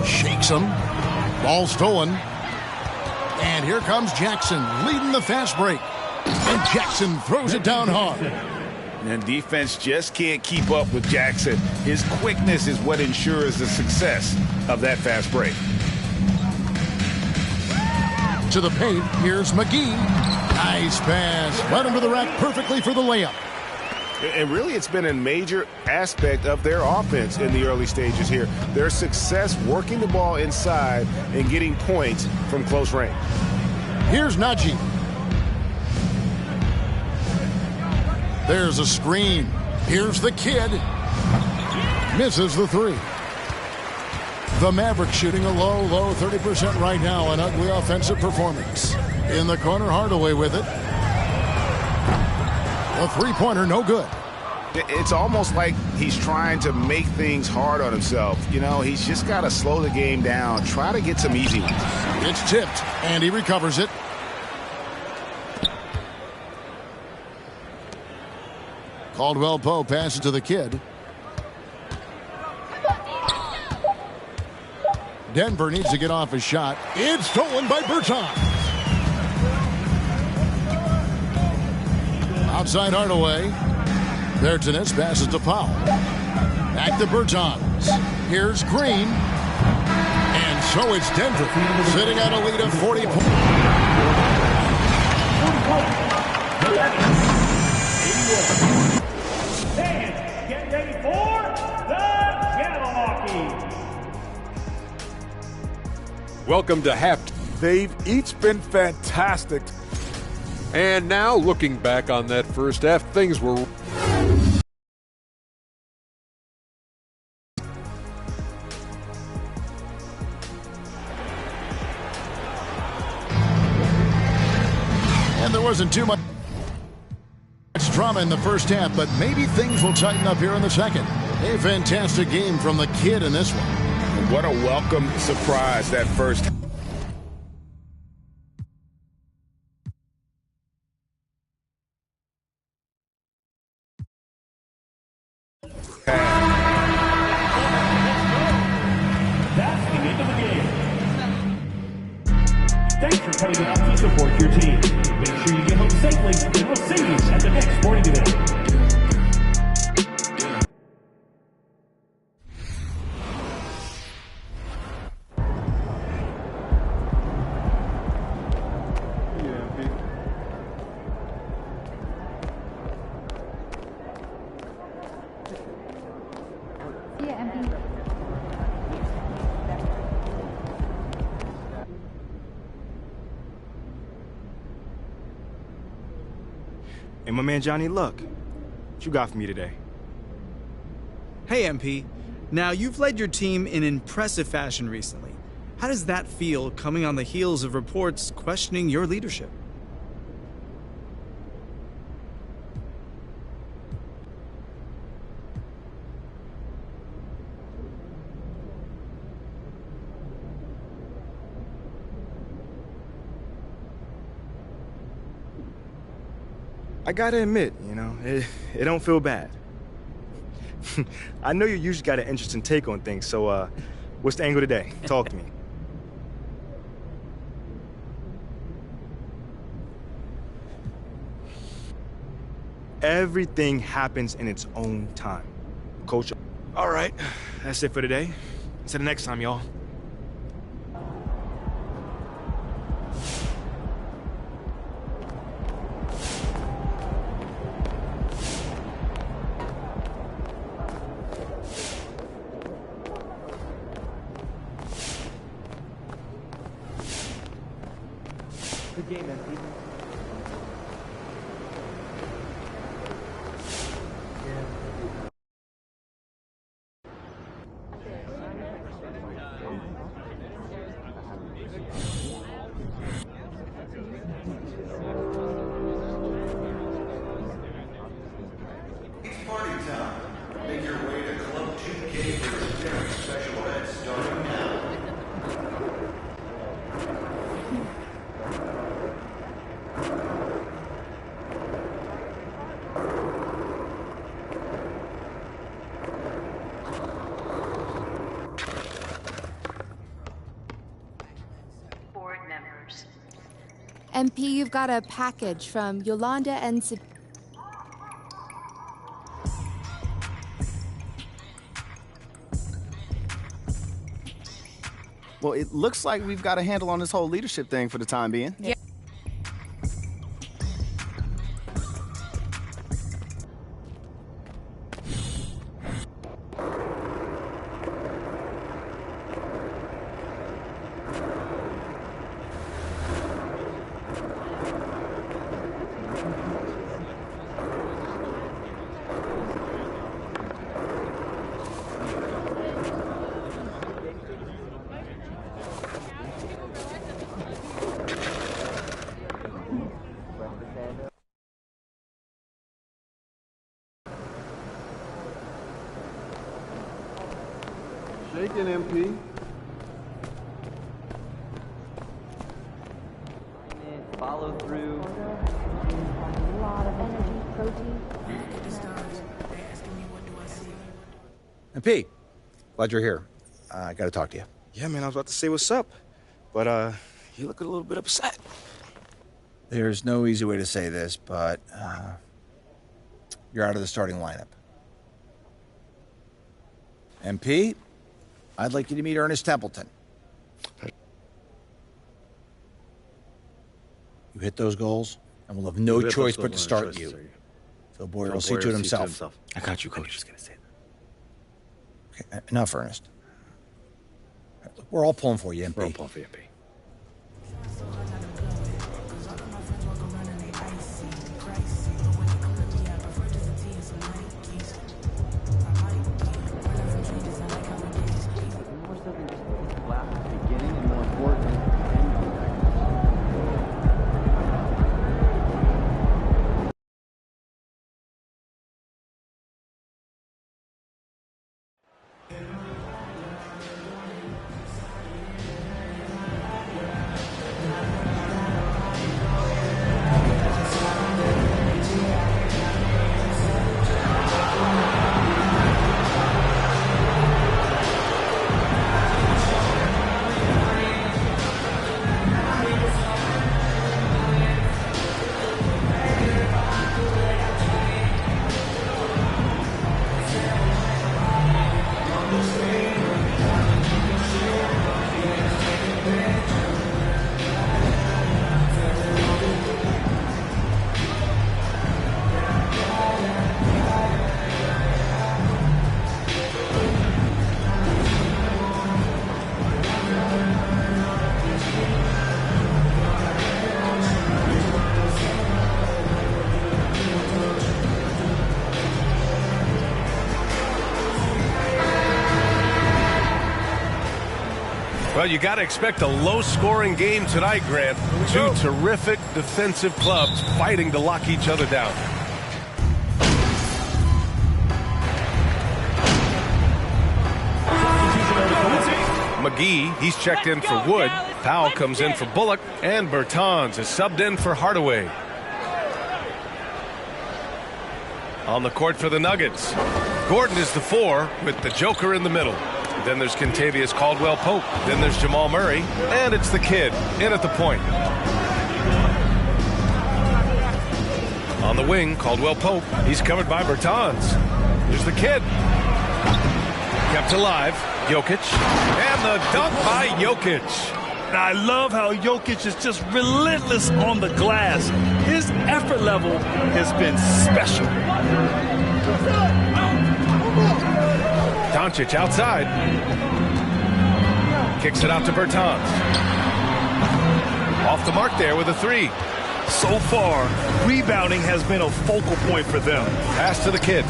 Shakes him. Ball stolen. And here comes Jackson leading the fast break. And Jackson throws it down hard. And defense just can't keep up with Jackson. His quickness is what ensures the success of that fast break. To the paint, here's McGee. Nice pass. Right under the rack perfectly for the layup. And really, it's been a major aspect of their offense in the early stages here. Their success working the ball inside and getting points from close range. Here's Najee. There's a screen. Here's the kid. Misses the 3. The Mavericks shooting a low 30% right now. An ugly offensive performance. In the corner, Hardaway with it. A three-pointer, no good. It's almost like he's trying to make things hard on himself. You know, he's just got to slow the game down. Try to get some easy ones. It's tipped, and he recovers it. Caldwell Pope passes to the kid. Denver needs to get off his shot. It's stolen by Bertans. Outside Hardaway. Bertanis passes to Powell. Back to Bertans. Here's Green. And So it's Denver sitting at a lead of 40 points. Fans, get ready for the Jabberwocky. Welcome to half. They've each been fantastic. And now, looking back on that first half, things were... And there wasn't too much drama in the first half, but maybe things will tighten up here in the second. A fantastic game from the kid in this one. What a welcome surprise that first half. That's the end of the game. Thanks for coming out to support your team. Make sure you get home safely, and we'll see you at the next sporting event. Hey, my man Johnny Luck, what you got for me today? Hey, MP. Now, you've led your team in impressive fashion recently. How does that feel coming on the heels of reports questioning your leadership? I gotta admit, it don't feel bad. I know you usually got an interesting take on things, so what's the angle today? Talk to me. Everything happens in its own time, Coach. All right, that's it for today. Until the next time, y'all. Good game, MP. Party time. Make your way to Club 2K for dinner special event starting now. Board members. MP, you've got a package from Yolanda and Well, it looks like we've got a handle on this whole leadership thing for the time being. Yeah. Shaking, MP. Follow through. a lot of energy, protein. MP, glad you're here. I got to talk to you. Yeah, man, I was about to say what's up, but you look a little bit upset. There's no easy way to say this, but you're out of the starting lineup. MP, I'd like you to meet Ernest Templeton. You hit those goals, and we'll have no choice but to start you. Phil Boyer will see to it himself. I got you, Coach. Just gonna say that. Okay, enough, Ernest. We're all pulling for you, MP. We're all pulling for you, MP. Well, you got to expect a low-scoring game tonight, Grant. Two terrific defensive clubs fighting to lock each other down. McGee, he's checked in for Wood. Powell comes in for Bullock, and Bertans is subbed in for Hardaway. On the court for the Nuggets, Gordon is the 4 with the Joker in the middle. Then there's Kentavious Caldwell-Pope. Then there's Jamal Murray. And it's the kid in at the point. On the wing, Caldwell-Pope. He's covered by Bertans. Here's the kid. Kept alive. Jokic. And the dunk by Jokic. I love how Jokic is just relentless on the glass. His effort level has been special. Doncic outside. Kicks it out to Bertans. Off the mark there with a 3. So far, rebounding has been a focal point for them. Pass to the kid.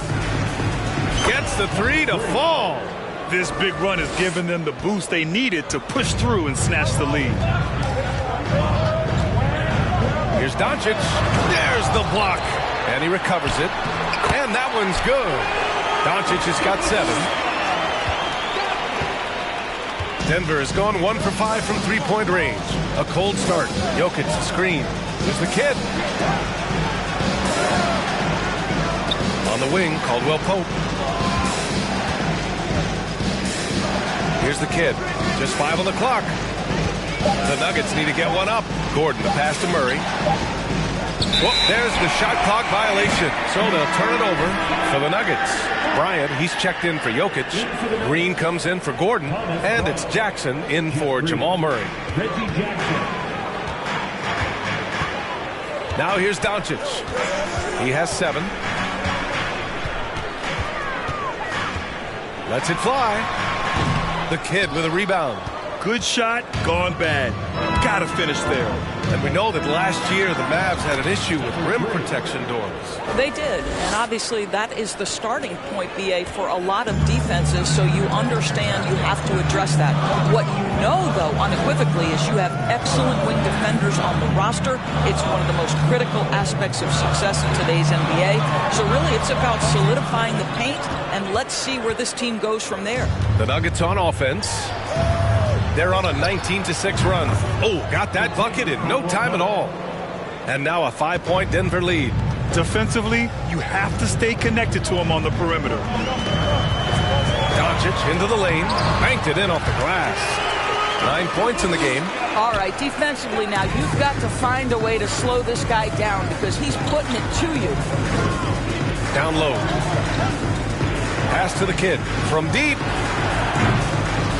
Gets the 3 to fall. This big run has given them the boost they needed to push through and snatch the lead. Here's Doncic. There's the block. And he recovers it. And that one's good. Doncic has got 7. Denver has gone 1 for 5 from three-point range. A cold start. Jokic screen. There's the kid. On the wing, Caldwell-Pope. Here's the kid. Just 5 on the clock. The Nuggets need to get one up. Gordon, the pass to Murray. Whoop, there's the shot clock violation. So they'll turn it over for the Nuggets. Bryant, he's checked in for Jokic. Green comes in for Gordon. And it's Jackson in for Jamal Murray. Now here's Doncic. He has 7. Lets it fly. The kid with a rebound. Good shot, gone bad. Gotta finish there. And we know that last year the Mavs had an issue with rim protection doors. They did, and obviously that is the starting point, BA, for a lot of defenses, so you understand you have to address that. What you know, though, unequivocally, is you have excellent wing defenders on the roster. It's one of the most critical aspects of success in today's NBA. So really, it's about solidifying the paint, and let's see where this team goes from there. The Nuggets on offense. They're on a 19-6 run. Oh, got that bucket in no time at all. And now a 5-point Denver lead. Defensively, you have to stay connected to him on the perimeter. Doncic into the lane. Banked it in off the glass. 9 points in the game. All right, defensively now, you've got to find a way to slow this guy down because he's putting it to you. Down low. Pass to the kid. From deep.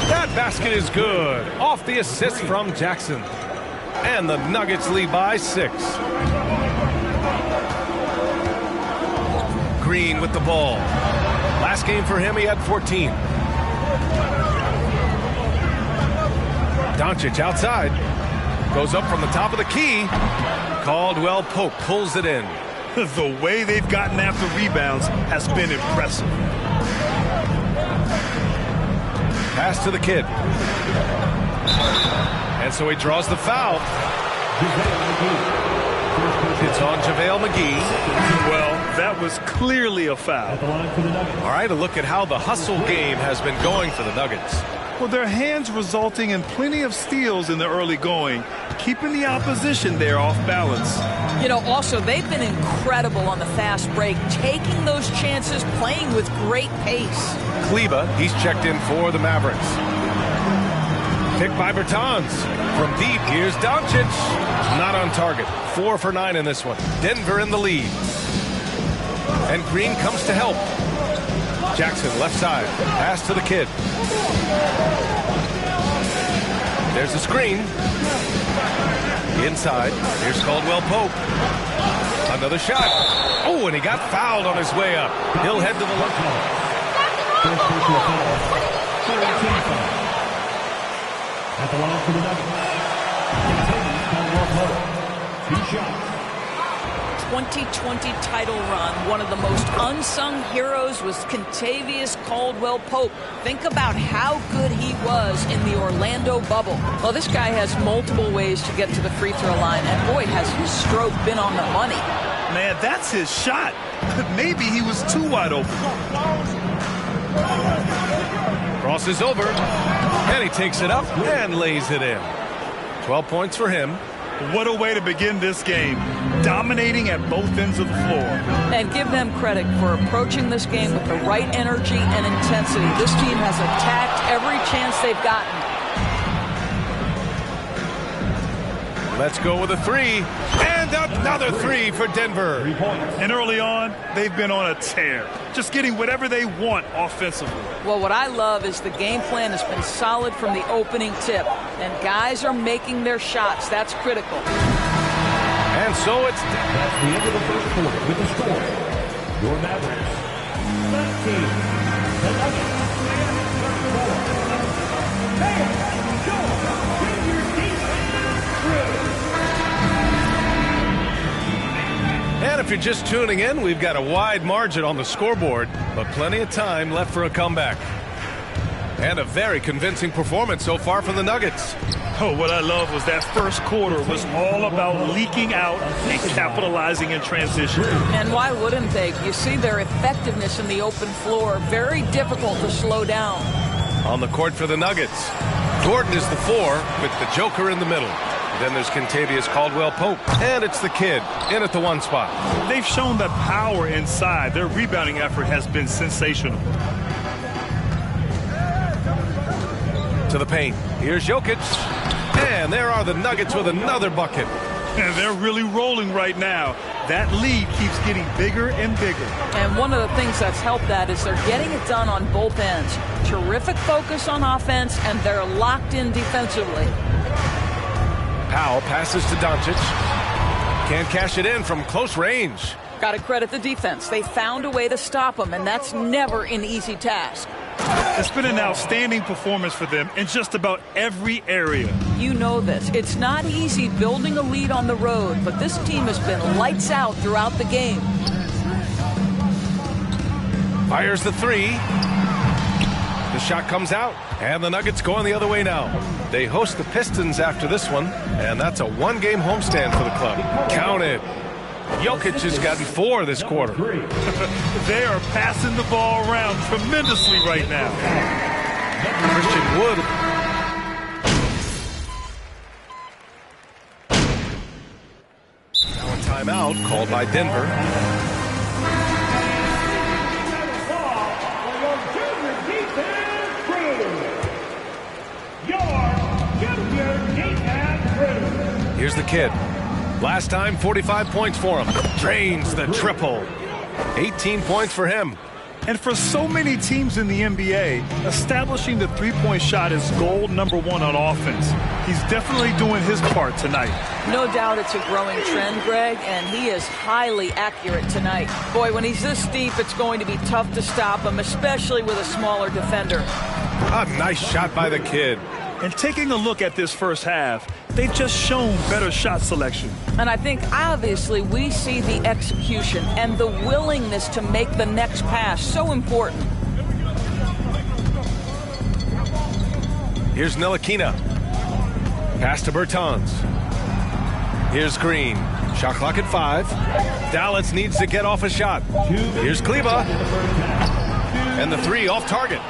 That basket is good. Off the assist from Jackson. and the Nuggets lead by 6. Green with the ball. Last game for him, he had 14. Doncic outside. Goes up from the top of the key. Caldwell Pope pulls it in. The way they've gotten after rebounds has been impressive. Pass to the kid. And so he draws the foul. It's on JaVale McGee. Well, that was clearly a foul. All right, a look at how the hustle game has been going for the Nuggets. Well, their hands resulting in plenty of steals in the early going, keeping the opposition there off balance. You know, also, they've been incredible on the fast break, taking those chances, playing with great pace. Kleba, he's checked in for the Mavericks. Pick by Bertans. From deep, here's Doncic. Not on target. 4 for 9 in this one. Denver in the lead. And Green comes to help. Jackson left side. Pass to the kid. There's a screen. Inside. Here's Caldwell Pope. Another shot. Oh, and he got fouled on his way up. He'll head to the left. At the line for the Nuggets. 2 shots. 2020 title run. One of the most unsung heroes was Kentavious Caldwell Pope. Think about how good he was in the Orlando bubble. Well, this guy has multiple ways to get to the free throw line, and boy, has his stroke been on the money. Man, that's his shot. Maybe he was too wide open. Crosses over, and he takes it up and lays it in. 12 points for him. What a way to begin this game, dominating at both ends of the floor. And give them credit for approaching this game with the right energy and intensity. This team has attacked every chance they've gotten. Let's go with a 3, and another 3 for Denver. 3 points. And early on, they've been on a tear, just getting whatever they want offensively. Well, what I love is the game plan has been solid from the opening tip, and guys are making their shots. That's critical. And so it's... That's the end of the first quarter with the score. Your Mavericks, 19. The Nuggets, 4. And if you're just tuning in, we've got a wide margin on the scoreboard, but plenty of time left for a comeback. And a very convincing performance so far from the Nuggets. Oh, what I love was that first quarter was all about leaking out and capitalizing in transition. And why wouldn't they? You see their effectiveness in the open floor. Very difficult to slow down. On the court for the Nuggets, Gordon is the 4 with the Joker in the middle. Then there's Kentavious Caldwell Pope, and it's the kid in at the 1 spot. They've shown the power inside. Their rebounding effort has been sensational. To the paint. Here's Jokic. And there are the Nuggets with another bucket. And they're really rolling right now. That lead keeps getting bigger and bigger. And one of the things that's helped that is they're getting it done on both ends. Terrific focus on offense, and they're locked in defensively. Powell passes to Doncic. Can't cash it in from close range. Got to credit the defense. They found a way to stop him, and that's never an easy task. It's been an outstanding performance for them in just about every area. You know this. It's not easy building a lead on the road, but this team has been lights out throughout the game. Fires the 3. The shot comes out, and the Nuggets going the other way now. They host the Pistons after this one, and that's a 1-game homestand for the club. Count it. Jokic has gotten 4 this quarter. They are passing the ball around tremendously right now. Christian Wood. Now a timeout called by Denver. Here's the kid. Last time, 45 points for him. Drains the triple. 18 points for him. And for so many teams in the NBA, establishing the three-point shot is goal number one on offense. He's definitely doing his part tonight. No doubt it's a growing trend, Greg, and he is highly accurate tonight. Boy, when he's this deep, it's going to be tough to stop him, especially with a smaller defender. A nice shot by the kid. And taking a look at this first half, they've just shown better shot selection. And I think, obviously, we see the execution and the willingness to make the next pass so important. Here's Ntilikina. Pass to Bertans. Here's Green. Shot clock at 5. Dallas needs to get off a shot. Here's Kleba. And the 3 off target.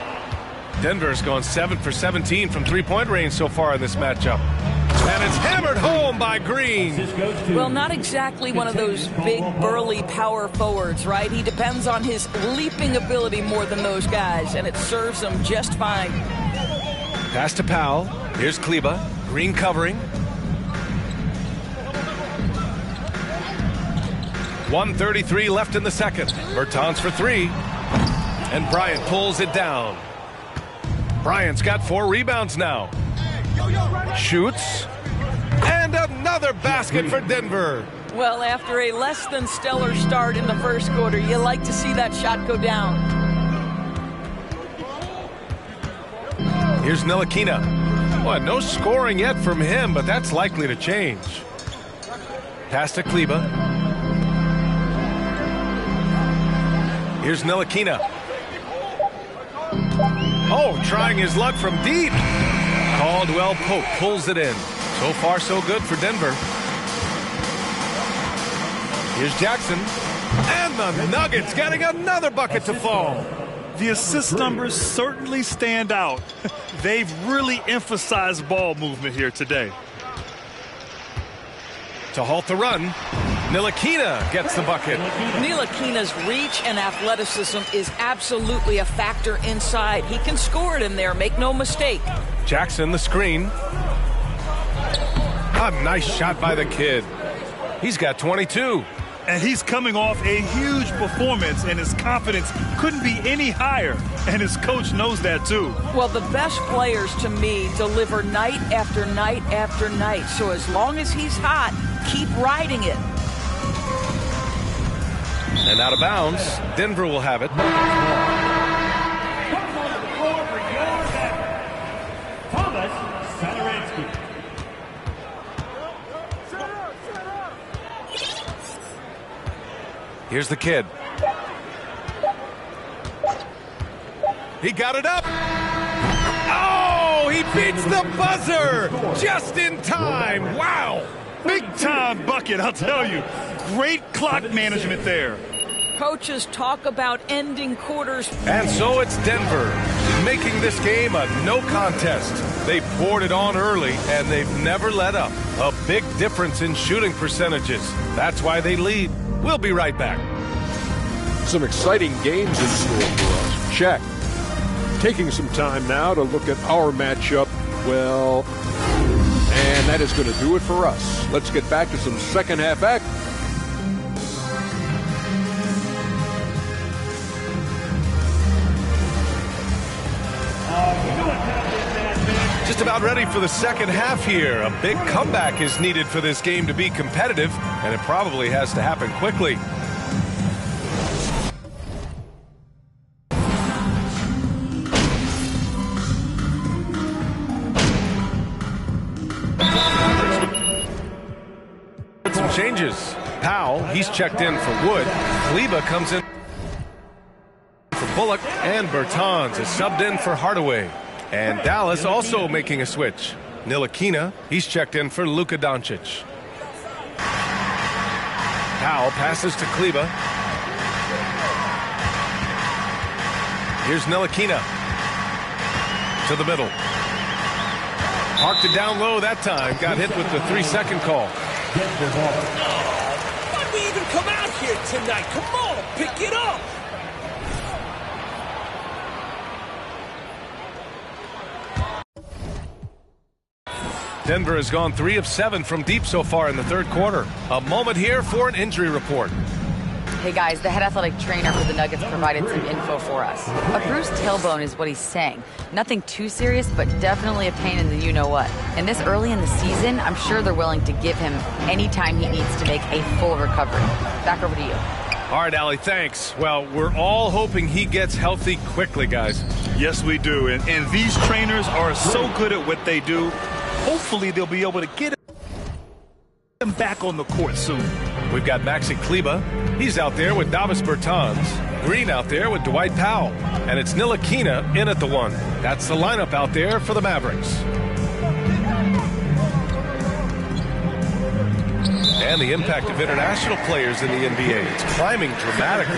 Denver's gone 7 for 17 from three-point range so far in this matchup. And it's hammered home by Green. Well, not exactly one of those big, burly power forwards, right? He depends on his leaping ability more than those guys, and it serves him just fine. Pass to Powell. Here's Kleba. Green covering. 1:33 left in the second. Bertans for 3. And Bryant pulls it down. Bryant's got 4 rebounds now. Shoots. And another basket for Denver. Well, after a less than stellar start in the first quarter, you like to see that shot go down. Here's Ntilikina. Well, no scoring yet from him, but that's likely to change. Pass to Kleba. Here's Ntilikina. Oh, trying his luck from deep. Caldwell Pope pulls it in. So far, so good for Denver. Here's Jackson. And the Nuggets getting another bucket to fall. The assist numbers certainly stand out. They've really emphasized ball movement here today. To halt the run, Ntilikina gets the bucket. Ntilikina's reach and athleticism is absolutely a factor inside. He can score it in there, make no mistake. Jackson, the screen. A nice shot by the kid. He's got 22. And he's coming off a huge performance, and his confidence couldn't be any higher. And his coach knows that, too. Well, the best players, to me, deliver night after night after night. So as long as he's hot, keep riding it. And out of bounds, Denver will have it. Thomas Satoransky. Here's the kid. He got it up. Oh, he beats the buzzer just in time. Wow. Big time bucket, I'll tell you. Great clock management there. Coaches talk about ending quarters. And so it's Denver making this game a no contest. They poured it on early, and they've never let up. A big difference in shooting percentages. That's why they lead. We'll be right back. Some exciting games in store for us. Check. Taking some time now to look at our matchup. Well, and that is going to do it for us. Let's get back to some second half action. Just about ready for the second half here. A big comeback is needed for this game to be competitive, and it probably has to happen quickly. Some changes. Powell, he's checked in for Wood. Kleba comes in for Bullock, and Bertans is subbed in for Hardaway. And Dallas also making a switch. Ntilikina, he's checked in for Luka Doncic. Powell passes to Kleba. Here's Ntilikina. To the middle. Parked it down low that time. Got hit with the 3-second call. Why'd we even come out here tonight? Come on, pick it up. Denver has gone 3 of 7 from deep so far in the third quarter. A moment here for an injury report. Hey guys, the head athletic trainer for the Nuggets provided some info for us. A bruised tailbone is what he's saying. Nothing too serious, but definitely a pain in the you-know-what. And this early in the season, I'm sure they're willing to give him any time he needs to make a full recovery. Back over to you. All right, Allie, thanks. Well, we're all hoping he gets healthy quickly, guys. Yes, we do. And these trainers are so good at what they do. Hopefully, they'll be able to get him back on the court soon. We've got Maxi Kleber. He's out there with Davis Bertans. Green out there with Dwight Powell. And it's Ntilikina in at the 1. That's the lineup out there for the Mavericks. And the impact of international players in the NBA. It's climbing dramatically.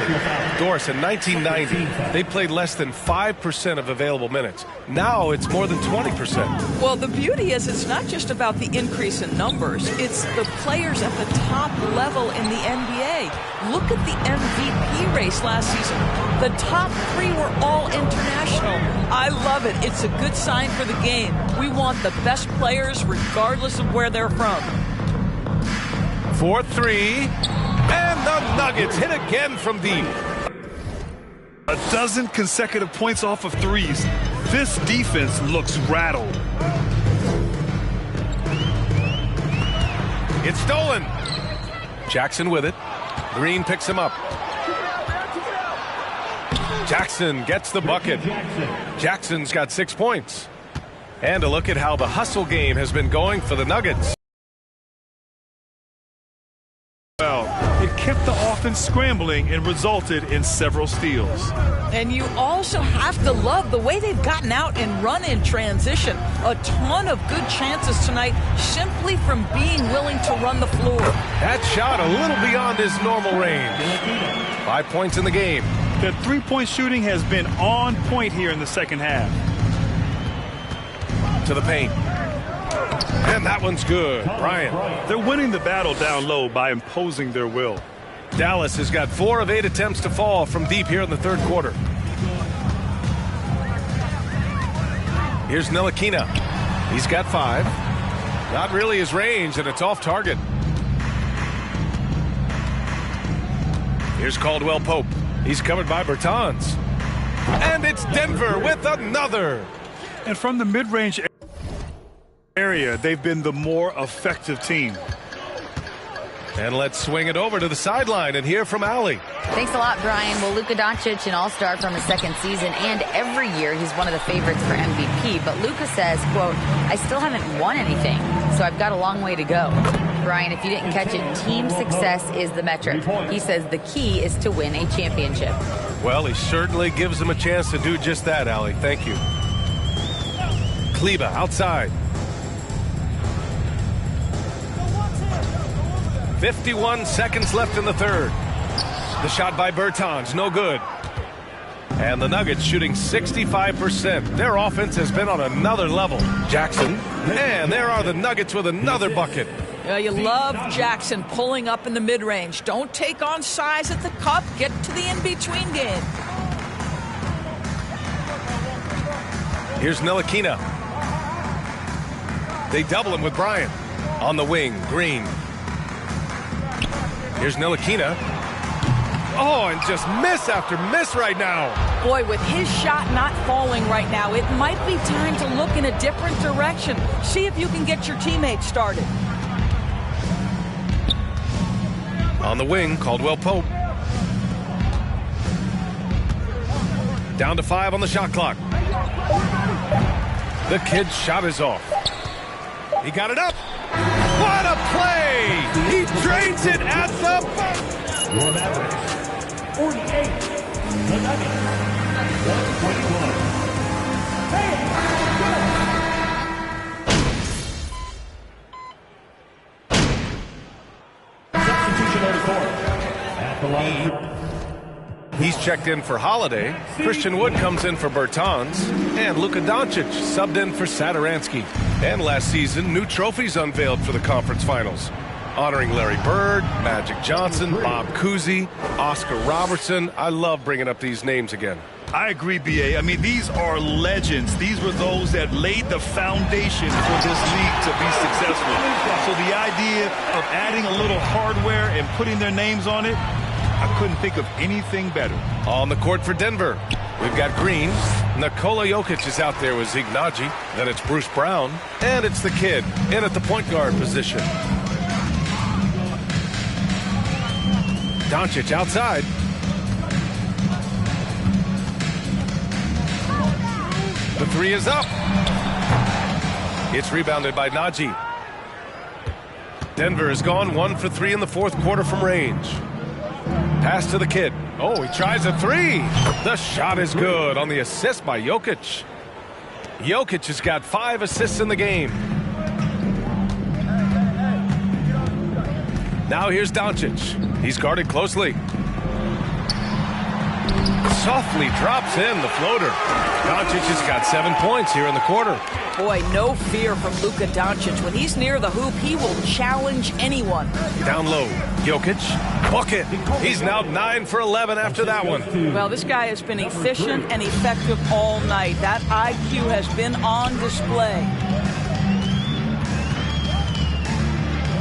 Doris, in 1990, they played less than 5% of available minutes. Now it's more than 20%. Well, the beauty is it's not just about the increase in numbers. It's the players at the top level in the NBA. Look at the MVP race last season. The top 3 were all international. I love it. It's a good sign for the game. We want the best players regardless of where they're from. 4-3, and the Nuggets hit again from deep. A dozen consecutive points off of threes. This defense looks rattled. It's stolen. Jackson with it. Green picks him up. Jackson gets the bucket. Jackson's got 6 points. And a look at how the hustle game has been going for the Nuggets. Well, it kept the offense scrambling and resulted in several steals. And you also have to love the way they've gotten out and run in transition. A ton of good chances tonight simply from being willing to run the floor. That shot a little beyond his normal range. 5 points in the game. The three-point shooting has been on point here in the second half. To the paint. And that one's good. Bryant. They're winning the battle down low by imposing their will. Dallas has got 4 of 8 attempts to fall from deep here in the third quarter. Here's Ntilikina. He's got 5. Not really his range, and it's off target. Here's Caldwell Pope. He's covered by Bertans. And it's Denver with another. And from the mid-range area, they've been the more effective team. And let's swing it over to the sideline and hear from Allie. Thanks a lot, Brian. Well, Luka Doncic, an all-star from his second season, and every year he's one of the favorites for MVP. But Luka says, quote, I still haven't won anything, so I've got a long way to go. Brian, if you didn't catch it, team success is the metric. He says the key is to win a championship. Well, he certainly gives him a chance to do just that, Allie. Thank you. Kleber outside. 51 seconds left in the third. The shot by Bertans, no good. And the Nuggets shooting 65%. Their offense has been on another level. Jackson, and there are the Nuggets with another bucket. Yeah, you love Jackson pulling up in the mid-range. Don't take on size at the cup. Get to the in-between game. Here's Ntilikina. They double him with Bryant. On the wing, Green. Here's Ntilikina. Oh, and just miss after miss right now. Boy, with his shot not falling right now, it might be time to look in a different direction. See if you can get your teammates started. On the wing, Caldwell Pope. Down to 5 on the shot clock. The kid's shot is off. He got it up. What a play! He drains it at the buzzer. Your Mavericks, 48. The Nuggets, 121. Substitution on the court. At the line. He's checked in for Holiday. Christian Wood comes in for Bertans. And Luka Doncic subbed in for Satoransky. And last season, new trophies unveiled for the conference finals, honoring Larry Bird, Magic Johnson, Bob Cousy, Oscar Robertson. I love bringing up these names again. I agree, B.A. I mean, these are legends. These were those that laid the foundation for this league to be successful. So the idea of adding a little hardware and putting their names on it, I couldn't think of anything better. On the court for Denver, we've got Green. Nikola Jokic is out there with Zignaji. Then it's Bruce Brown. And it's the kid in at the point guard position. Doncic outside. The three is up. It's rebounded by Naji. Denver has gone 1 for 3 in the fourth quarter from range. Pass to the kid. Oh, he tries a three. The shot is good on the assist by Jokic. Jokic has got 5 assists in the game. Now here's Doncic. He's guarded closely. Softly drops in the floater. Doncic has got 7 points here in the quarter. Boy, no fear from Luka Doncic. When he's near the hoop, he will challenge anyone. Down low, Jokic, bucket. He's now 9 for 11 after that one. Well, this guy has been efficient and effective all night. That IQ has been on display.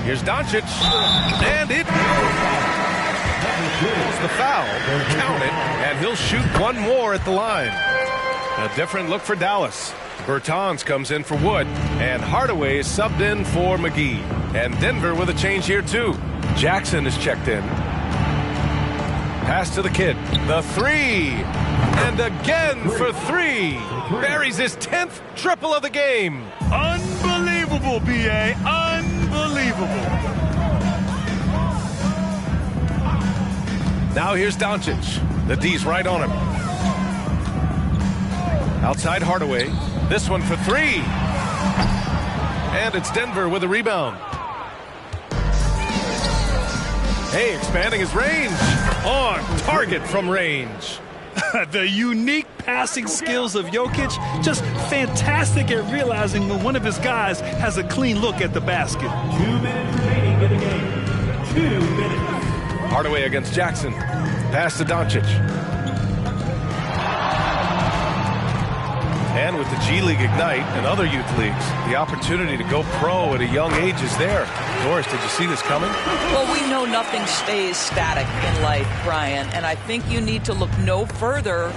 Here's Doncic, and it's the foul. Count it, and he'll shoot one more at the line. A different look for Dallas. Bertans comes in for Wood, and Hardaway is subbed in for McGee. And Denver with a change here, too. Jackson is checked in. Pass to the kid. The three. And again for three. Buries his 10th triple of the game. Unbelievable, B.A. Unbelievable. Now here's Doncic. The D's right on him. Outside Hardaway. This one for three. And it's Denver with a rebound. Hey, expanding his range. On target from range. The unique passing skills of Jokic, just fantastic at realizing when one of his guys has a clean look at the basket. 2 minutes remaining in the game. 2 minutes. Hardaway against Jackson. Pass to Doncic. And with the G League Ignite and other youth leagues, the opportunity to go pro at a young age is there. Doris, did you see this coming? Well, we know nothing stays static in life, Brian, and I think you need to look no further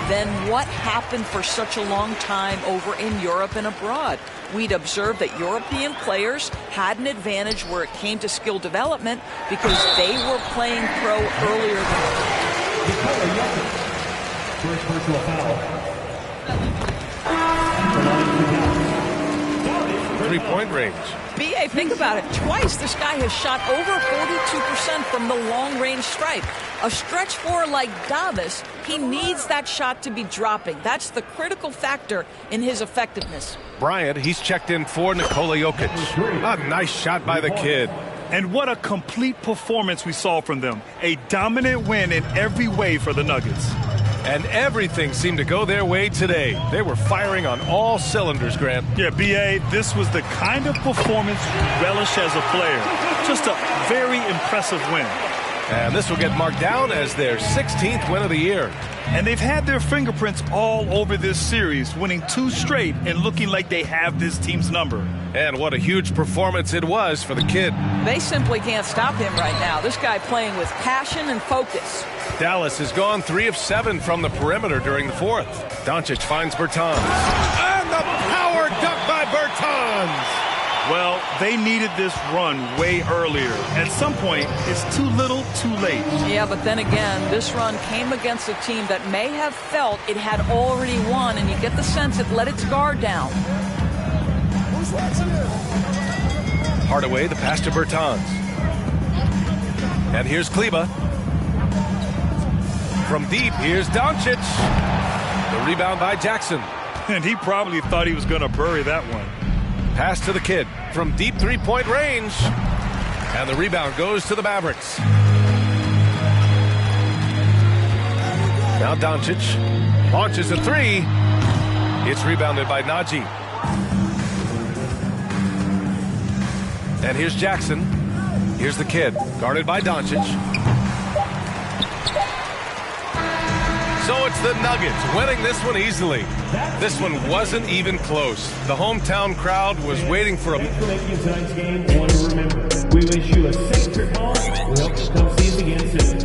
than what happened for such a long time over in Europe and abroad. We'd observed that European players had an advantage where it came to skill development because they were playing pro earlier than First personal foul. 3-point range. B.A., think about it. Twice this guy has shot over 42% from the long-range stripe. A stretch four like Davis, he needs that shot to be dropping. That's the critical factor in his effectiveness. Bryant, he's checked in for Nikola Jokic. A nice shot by the kid. And what a complete performance we saw from them. A dominant win in every way for the Nuggets. And everything seemed to go their way today. They were firing on all cylinders, Grant. Yeah, B.A., this was the kind of performance you relish as a player. Just a very impressive win. And this will get marked down as their 16th win of the year. And they've had their fingerprints all over this series, winning 2 straight and looking like they have this team's number. And what a huge performance it was for the kid. They simply can't stop him right now. This guy playing with passion and focus. Dallas has gone 3 of 7 from the perimeter during the fourth. Doncic finds Bertans. And the power dunk by Bertans. Well, they needed this run way earlier. At some point, it's too little, too late. Yeah, but then again, this run came against a team that may have felt it had already won, and you get the sense it let its guard down. Hardaway, the pass to Bertans. And here's Kleba. From deep, here's Doncic. The rebound by Jackson. And he probably thought he was going to bury that one. Pass to the kid from deep 3-point range. And the rebound goes to the Mavericks. Now Doncic launches a three. It's rebounded by Naji. And here's Jackson. Here's the kid, guarded by Doncic. So it's the Nuggets winning this one easily. This one wasn't even close. The hometown crowd was waiting for a... Thanks for making tonight's game one to remember. We wish you a safe trip home. We hope to come see us again soon.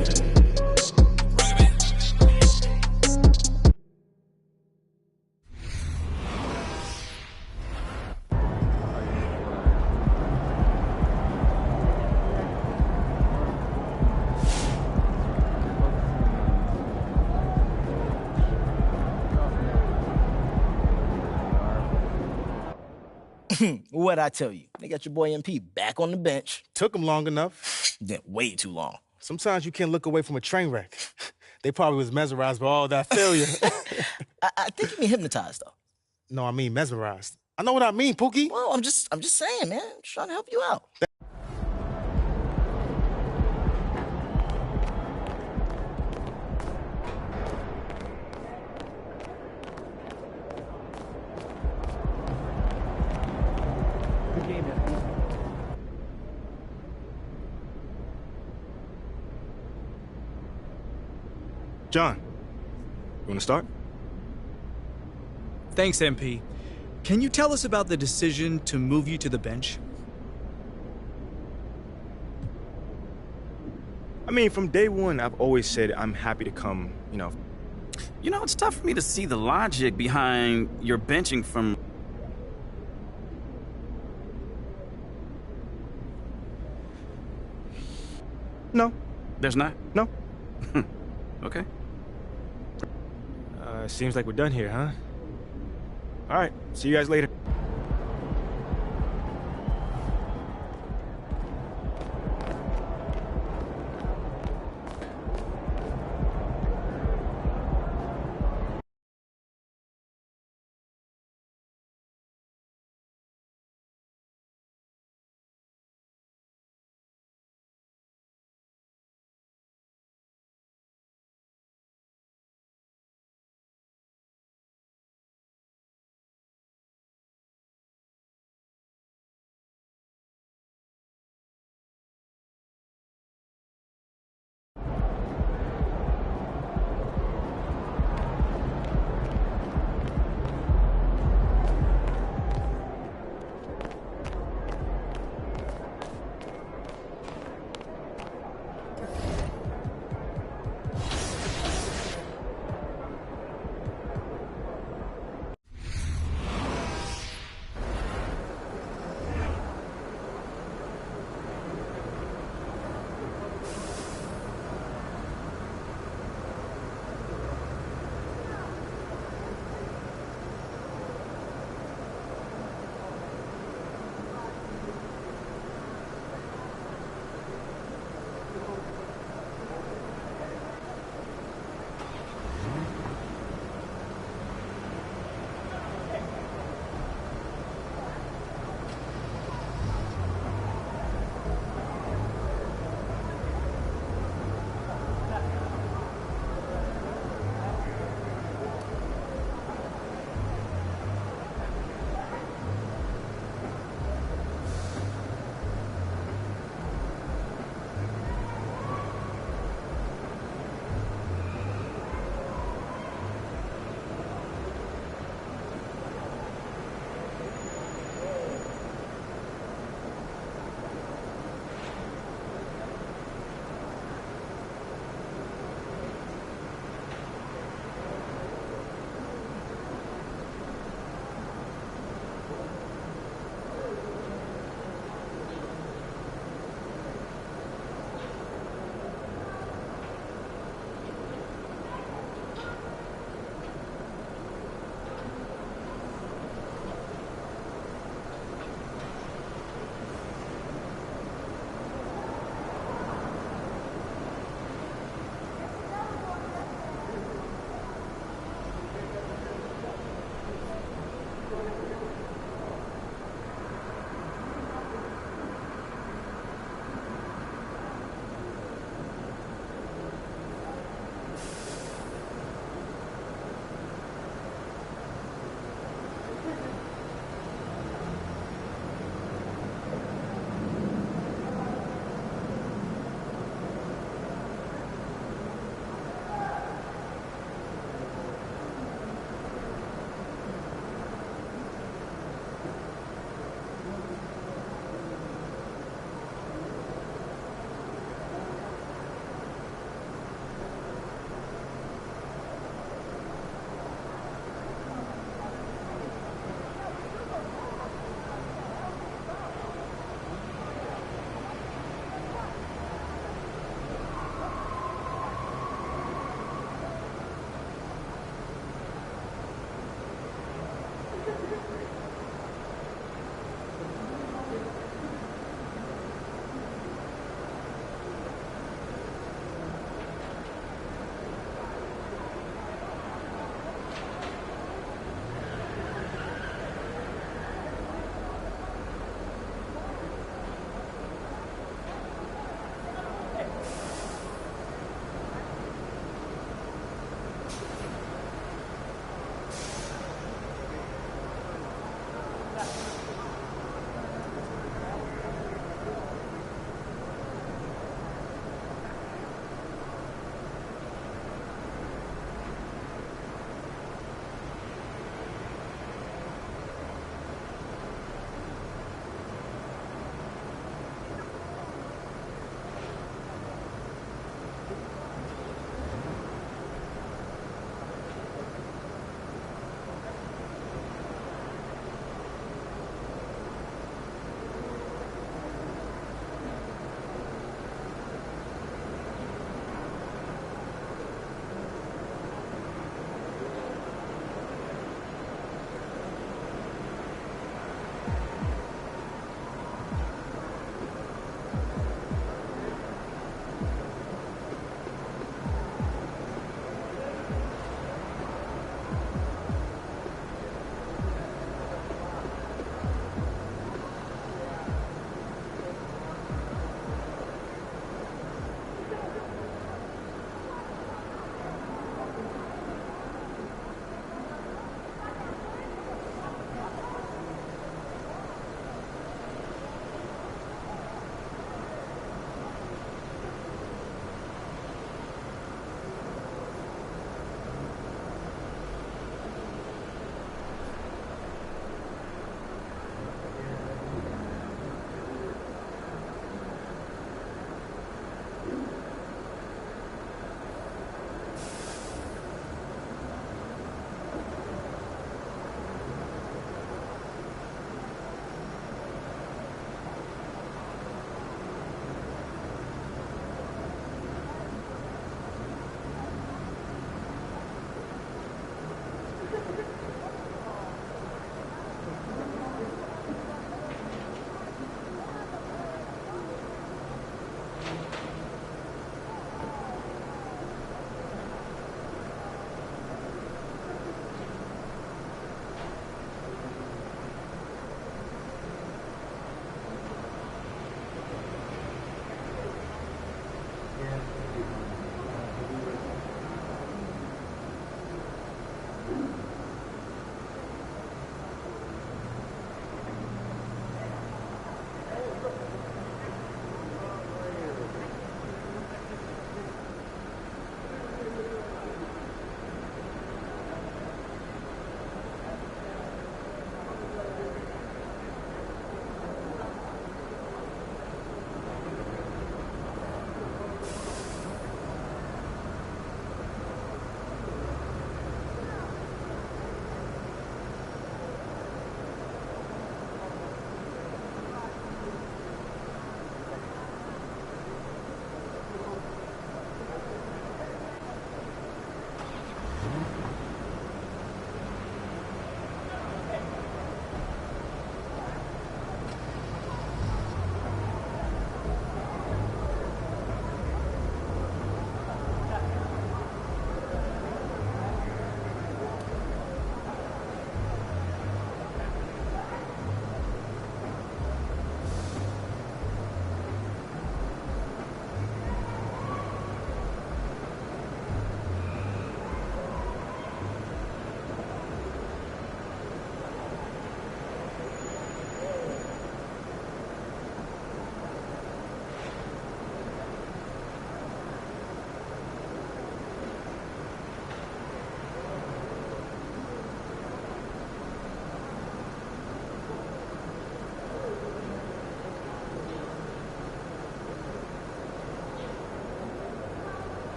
What'd I tell you? They got your boy MP back on the bench. Took him long enough. Then way too long. Sometimes you can't look away from a train wreck. They probably was mesmerized by all that failure. I think you mean hypnotized, though. No, I mean mesmerized. I know what I mean, Pookie. Well, I'm just saying, man. I'm just trying to help you out. Good game, MP. John, you want to start? Thanks, MP. Can you tell us about the decision to move you to the bench? I mean, from day one, I've always said I'm happy to come, You know, it's tough for me to see the logic behind your benching from... No. There's not? No. Okay. Seems like we're done here, huh? All right, see you guys later.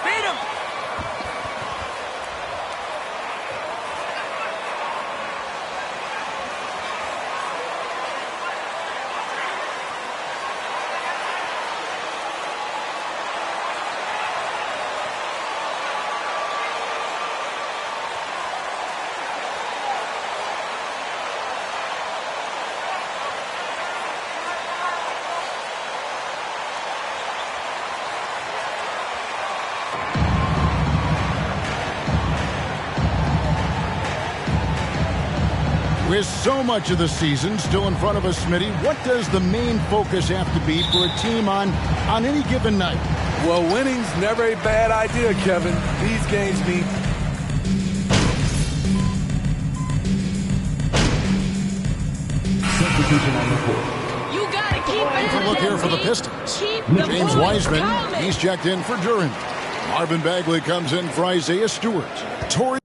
Beat him! With so much of the season still in front of us, Smitty, what does the main focus have to be for a team on any given night? Well, winning's never a bad idea, Kevin. These games mean Substitution on the court. you gotta keep Take a look here for the Pistons. Keep the James points Wiseman, coming. he's checked in for Duran. Marvin Bagley comes in for Isaiah Stewart. Torrey